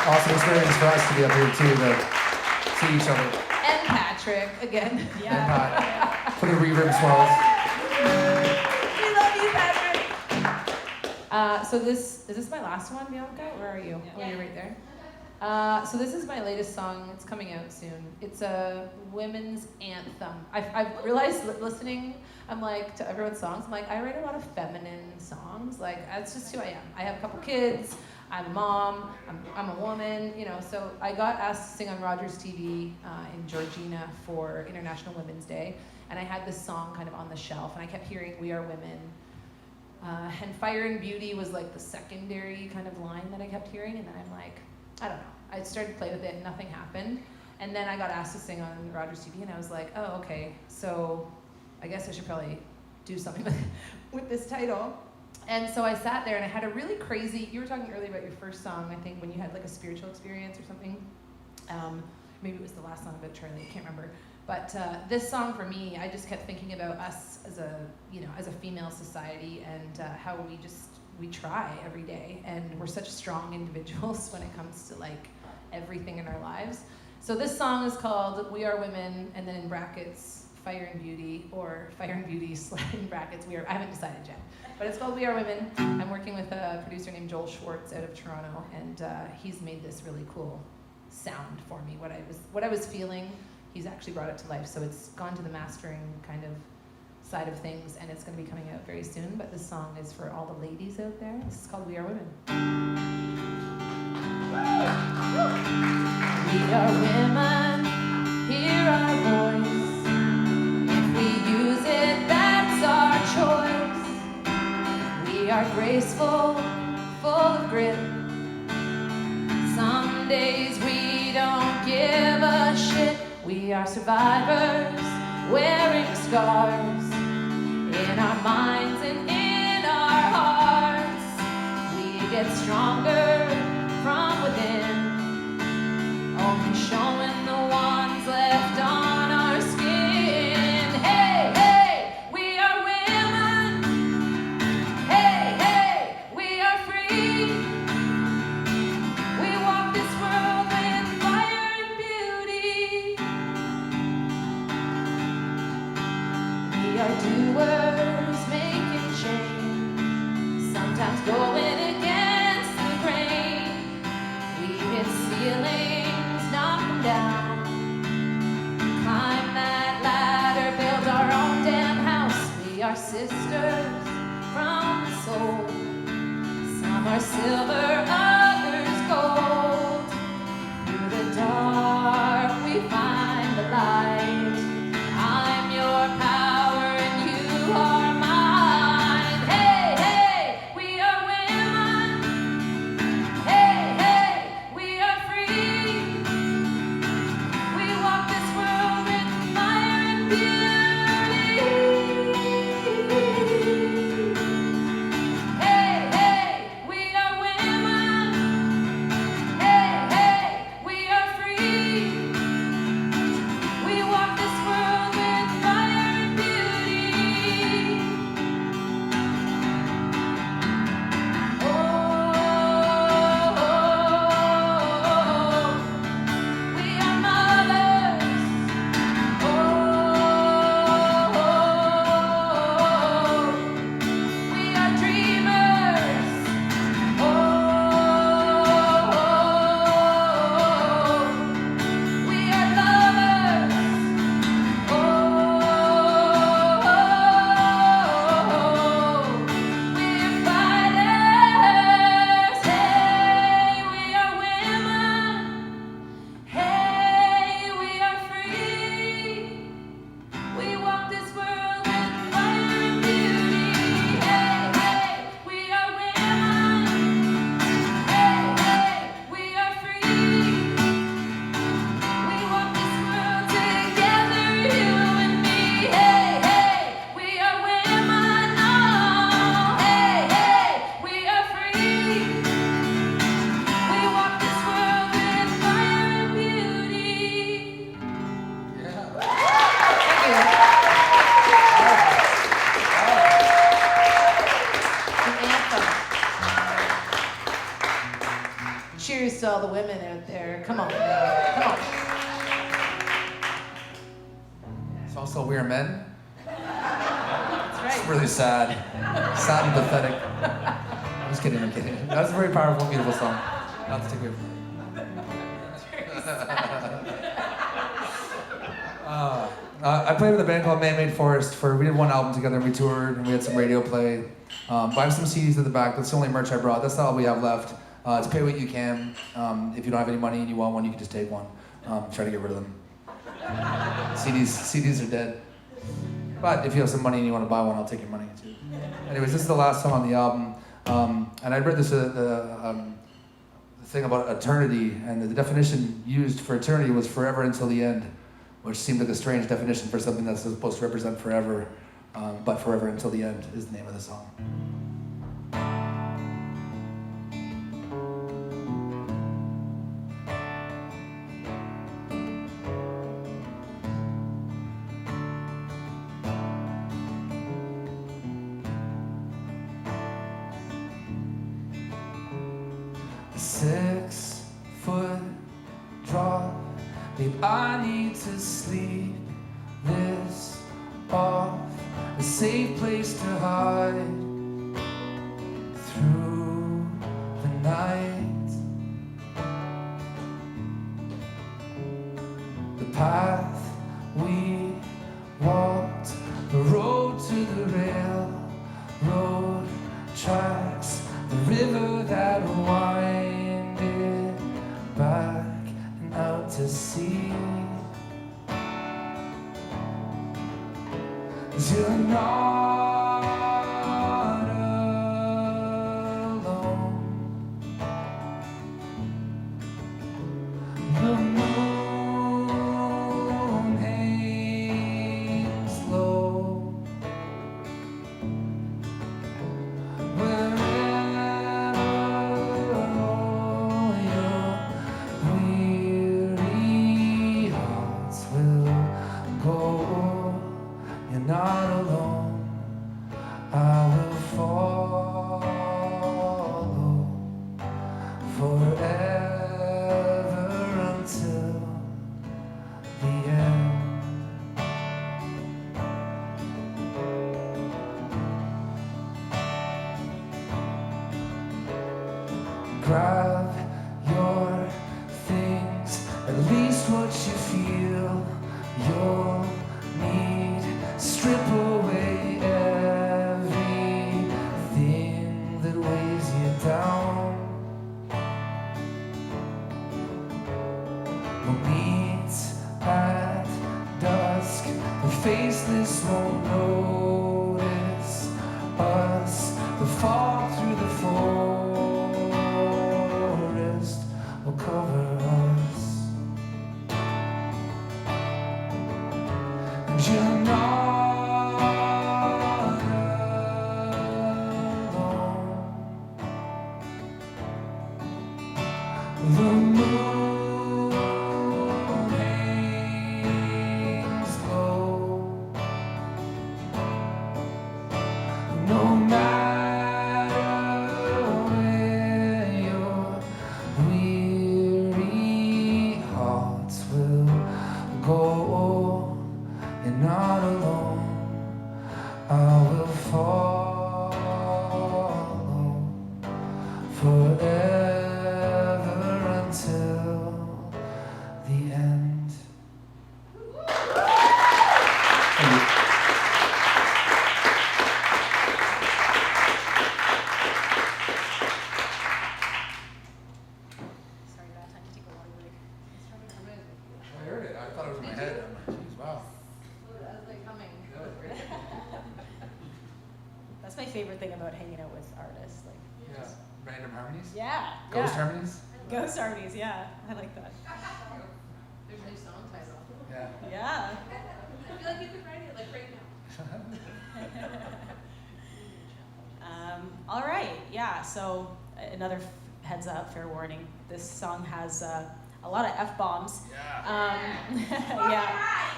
awesome experience for us to be up here too, to see each other. and Patrick, again. And Pat, for the reverb swells. We love you, Patrick. So is this my last one, Bianca? Where are you? Oh, you're right there. So this is my latest song. It's coming out soon. It's a women's anthem. I've realized listening, I'm like, to everyone's songs, I'm like, I write a lot of feminine songs. Like, that's just who I am. I have a couple kids. I'm a mom. I'm a woman. You know, so I got asked to sing on Rogers TV in Georgina for International Women's Day, and I had this song kind of on the shelf, and I kept hearing "We Are Women." And Fire and Beauty was like the secondary kind of line that I kept hearing, and then I'm like, I don't know. I started to play with it, and nothing happened. And then I got asked to sing on Rogers TV, and I was like, oh, okay, so I guess I should probably do something with this title. And so I sat there, and I had a really crazy, you were talking earlier about your first song, I think, when you had like a spiritual experience or something. Maybe it was the last song about Charlie, I can't remember. But this song for me, I just kept thinking about us as a, as a female society, and how we try every day, and we're such strong individuals when it comes to like everything in our lives. So this song is called "We Are Women," and then in brackets, "Fire and Beauty," or "Fire and Beauty" in brackets. I haven't decided yet, but it's called "We Are Women." I'm working with a producer named Joel Schwartz out of Toronto, and he's made this really cool sound for me. What I was feeling, he's actually brought it to life. So it's gone to the mastering kind of side of things, and it's going to be coming out very soon. But this song is for all the ladies out there. This is called "We Are Women." We are women, hear our voice. If we use it, that's our choice. We are graceful, full of grit. Some days we don't give a shit. We are survivors, wearing scars. In our minds and in our hearts, we get stronger from within. Only showing the ones left on our skin. Hey, hey, we are women. Hey, hey, we are free. sometimes going against the grain. We hit ceilings, knock them down, climb that ladder, build our own damn house. We are sisters from the soul. Some are silver, others gold. Through the dark we find the light. I'm your power and you are mine. Hey, hey, we are women. Hey, hey, we are free. We walk this world with fire and beauty. Hey, hey, we are women. Hey, hey, we are free. We walk this world with fire and beauty. Oh, we are mothers. Oh, we are dreamers. Oh, we are lovers. Oh, we're fighters. Hey, we are women. Hey, we are free. We walk this world with fire and beauty. Hey, hey, we are women. Hey, hey, we are free. We walk this world together, you and me. Hey, hey, we are women. Oh, hey, hey, we are free. We walk this world with fire and beauty. Yeah. Thank you. An anthem. Cheers to all the women out there. Come on, come on. It's also We Are Men. That's It's right. really sad. Sad and pathetic. I'm just kidding, I'm kidding. That's a very powerful, beautiful song. Not to take away from I played with a band called Man Made Forest. We did one album together, and we toured, and we had some radio play. But I have some CDs at the back. That's the only merch I brought. That's all we have left. It's pay what you can. If you don't have any money and you want one, you can just take one. Try to get rid of them. CDs are dead. But if you have some money and you want to buy one, I'll take your money too. Anyways, this is the last song on the album. And I read this the thing about eternity, and the definition used for eternity was forever until the end, which seemed like a strange definition for something that's supposed to represent forever. But forever until the end is the name of the song. A 6-foot drop, babe, I need to sleep this off. A safe place to hide through the night. The path we walked, the road to the railroad tracks, the river that winded back and out to sea. 'Cause you're not alone. The moon hangs low. Wherever all your weary hearts will go, you're not alone. grab your things, at least what you feel you'll need. Strip away everything that weighs you down. We'll meet at dusk. The faceless won't notice us. The fog through the forest will cover us. And you're not alone. The moon hangs low. No matter where your weary hearts will go, you're not alone. I will follow forever until the end. Thank you. Sorry, bad time to take a water break. I heard it. I thought it was in my head. I'm like, geez, wow. As they coming. That was great. That's my favorite thing about hanging out with artists. Like, Yeah. Random harmonies? yeah, Ghost yeah. harmonies? Ghost harmonies, yeah, I like that. There's a new song title. Yeah. Yeah. I feel like you could write it like right now. All right, yeah, so another heads up, fair warning. This song has a lot of F-bombs. Yeah.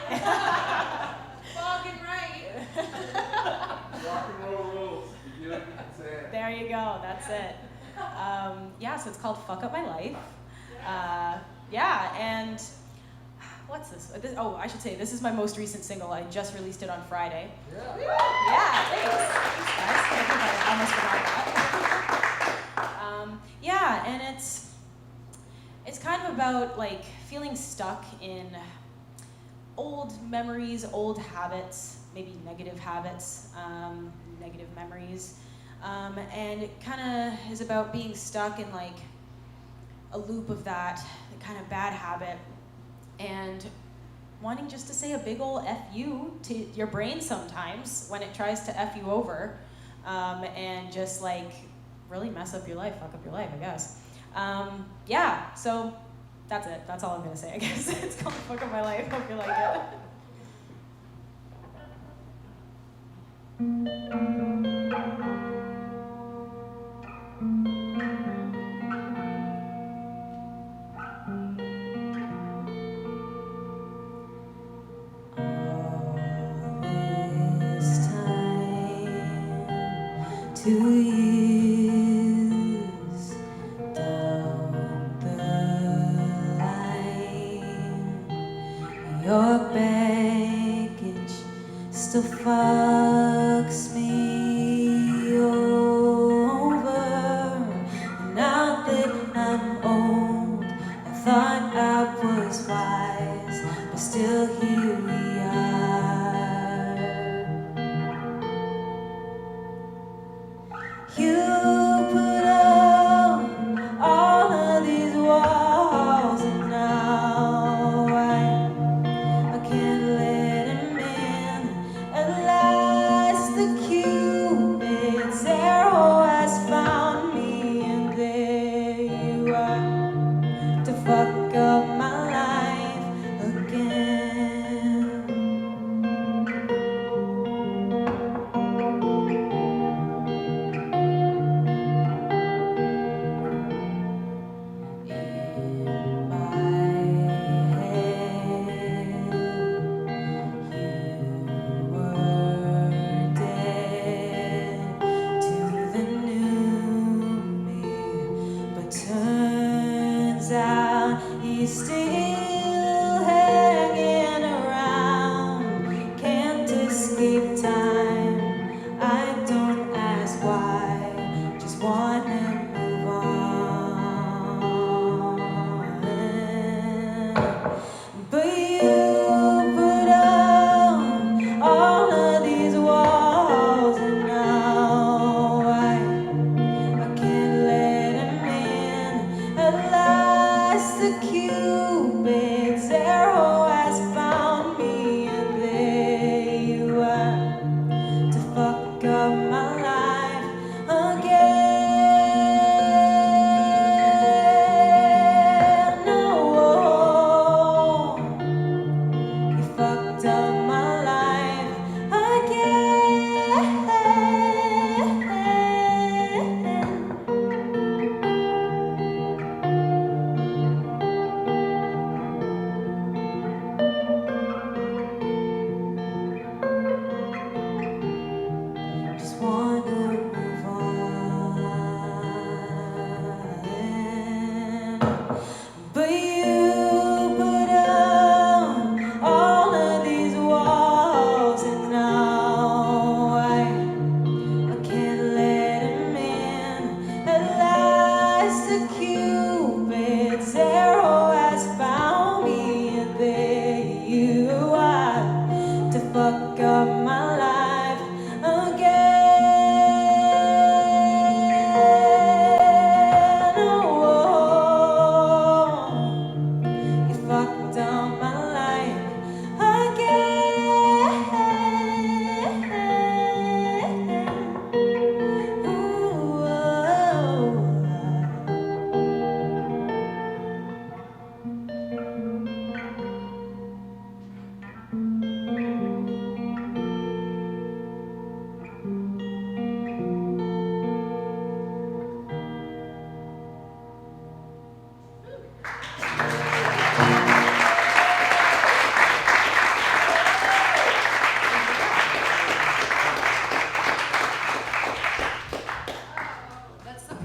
Yeah. Fucking right. Rock and roll rules. You get it, that's it. There you go, that's it. Yeah, so it's called Fuck Up My Life. Yeah, and what's this? Oh, I should say, this is my most recent single. I just released it on Friday. Yeah. Yeah, thanks. Thanks, guys. I think I almost forgot that. Yeah, and it's kind of about like feeling stuck in old memories, old habits, maybe negative habits, negative memories. And it kind of is about being stuck in like a loop of that kind of bad habit and wanting just to say a big ol' F you to your brain sometimes when it tries to F you over, and just like really mess up your life, fuck up your life, I guess. Yeah, so that's it. That's all I'm gonna say, I guess. It's called Fuck Up My Life. Hope you like it. This time, 2 years down the line, your baggage still fucks me over. Now that I'm old, I thought I was wise, but still here we are. You put up all of these walls, and now I can't let him in. At last the Cupid's arrow has found me, and there you are to fuck up my life again. In my head, you were dead to the new me, but turns out he's still hanging around. Can't escape time. I don't ask why, just wanna move on.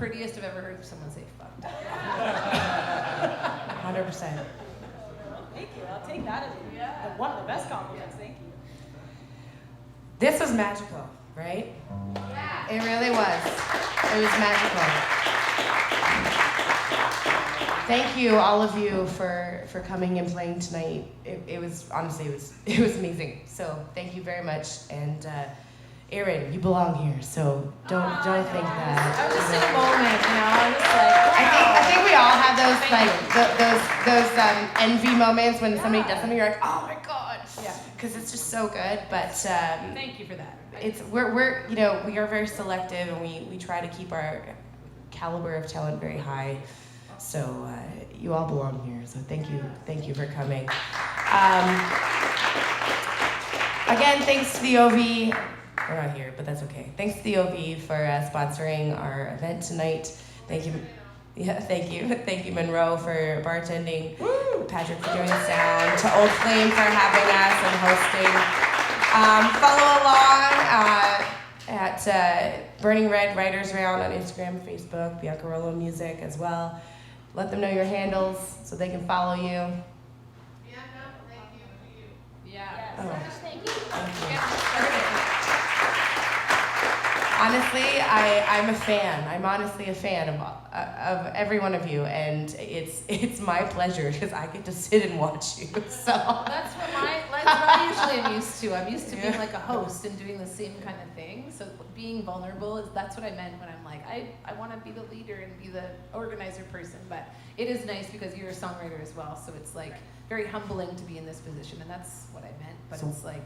prettiest I've ever heard someone say fuck. 100%. Thank you. I'll take that as one of the best compliments. Thank you. This was magical, right? It really was. It was magical. Thank you, all of you, for coming and playing tonight. It was honestly it was amazing. So thank you very much. And Erin, you belong here. So don't think that. I was just in a moment, you know. I was just like, wow. I think we all have those envy moments when somebody does something. You're like, oh my god, Yeah. because it's just so good. But Thank you for that. we're we are very selective, and we try to keep our caliber of talent very high. So you all belong here. So thank you for coming. Again, thanks to the OV. We're not here, but that's okay. Thanks to the OV for sponsoring our event tonight. Thank you. Yeah, thank you, Monroe, for bartending. Woo! Patrick for doing sound. To Old Flame for having us and hosting. Follow along at Burning Red Writers Round on Instagram, Facebook, Bianca Rollo Music as well. Let them know your handles so they can follow you. Yeah, no, thank you. Honestly, I'm a fan. I'm honestly a fan of every one of you, and it's my pleasure because I get to sit and watch you. So That's what I usually am used to. I'm used to being like a host and doing the same kind of thing. So being vulnerable that's what I meant when I'm like, I want to be the leader and be the organizer person. But it is nice because you're a songwriter as well. So it's like very humbling to be in this position, and that's what I meant. But So- it's like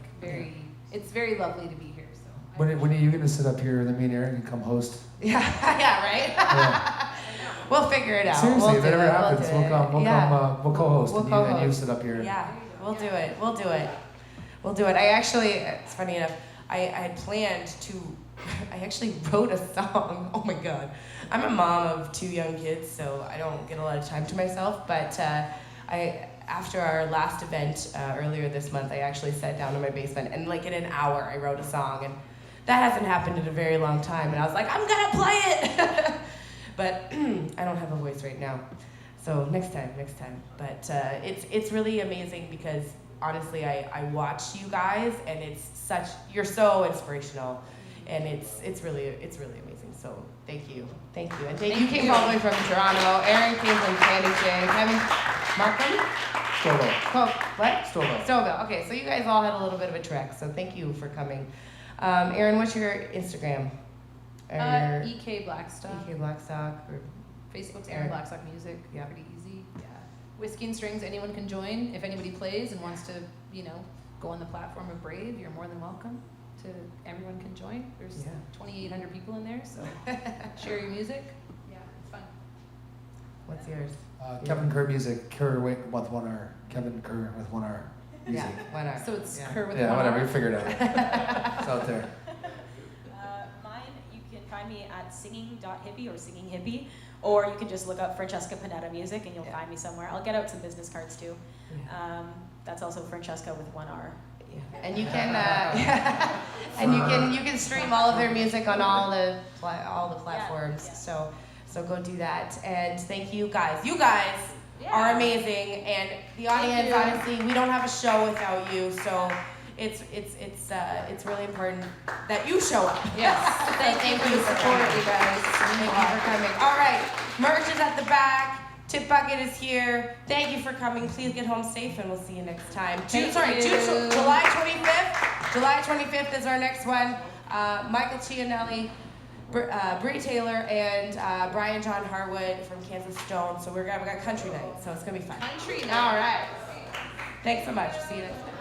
it's very lovely to be here. So When are you going to sit up here and then me and Erin can come host? yeah, right. Yeah. We'll figure it out. Seriously, we'll if do it ever it. happens, we'll co-host, We'll and you co-host. sit up here. Yeah, we'll do it. We'll do it. I actually, it's funny enough, I had planned to, I actually wrote a song. Oh my God. I'm a mom of 2 young kids, so I don't get a lot of time to myself, but after our last event earlier this month, I actually sat down in my basement and like in an hour I wrote a song, and that hasn't happened in a very long time, and I was like, I'm gonna play it! But I don't have a voice right now. So next time. But it's really amazing because honestly, I watch you guys, and you're so inspirational, and it's really amazing. So thank you, and you came all the way from Toronto. Erin came from Canada. Kevin, Markham, Stouffville. Okay, so you guys all had a little bit of a trek. So thank you for coming. Erin, what's your Instagram? EK Blackstock. EK Blackstock. Or Facebook's Erin Blackstock Music. Yeah, pretty easy. Yeah. Whiskey and Strings, anyone can join. If anybody plays and wants to, go on the platform of Brave, you're more than welcome. Everyone can join. There's 2,800 people in there, so share your music. Yeah, it's fun. What's yours? Kevin Kerr Music, Kerr with 1 R. Kevin Kerr with 1 R. Music. Yeah, 1 R. So it's Yeah. Kerr with Yeah, one whatever, R. you figured it out. It's out there. Mine, you can find me at singing.hippie or singing hippie, or you can just look up Francesca Panetta Music and you'll find me somewhere. I'll get out some business cards too. That's also Francesca with 1 R. Yeah. And you can you can stream all of their music on all the platforms. Yeah. So go do that. And thank you guys. You guys are amazing, and the audience. Honestly, we don't have a show without you. So it's really important that you show up. Yes. Thank you for the support, you guys. Thank you for coming. All right, merch is at the back. Tip bucket is here. Thank you for coming. Please get home safe, and we'll see you next time. July 25th. July 25th is our next one. Michael Cianelli, Bree Taylor, and Brian John Harwood from Kansas Stone. So we got country night. So it's gonna be fun. Country night. All right. Thanks so much. See you next time.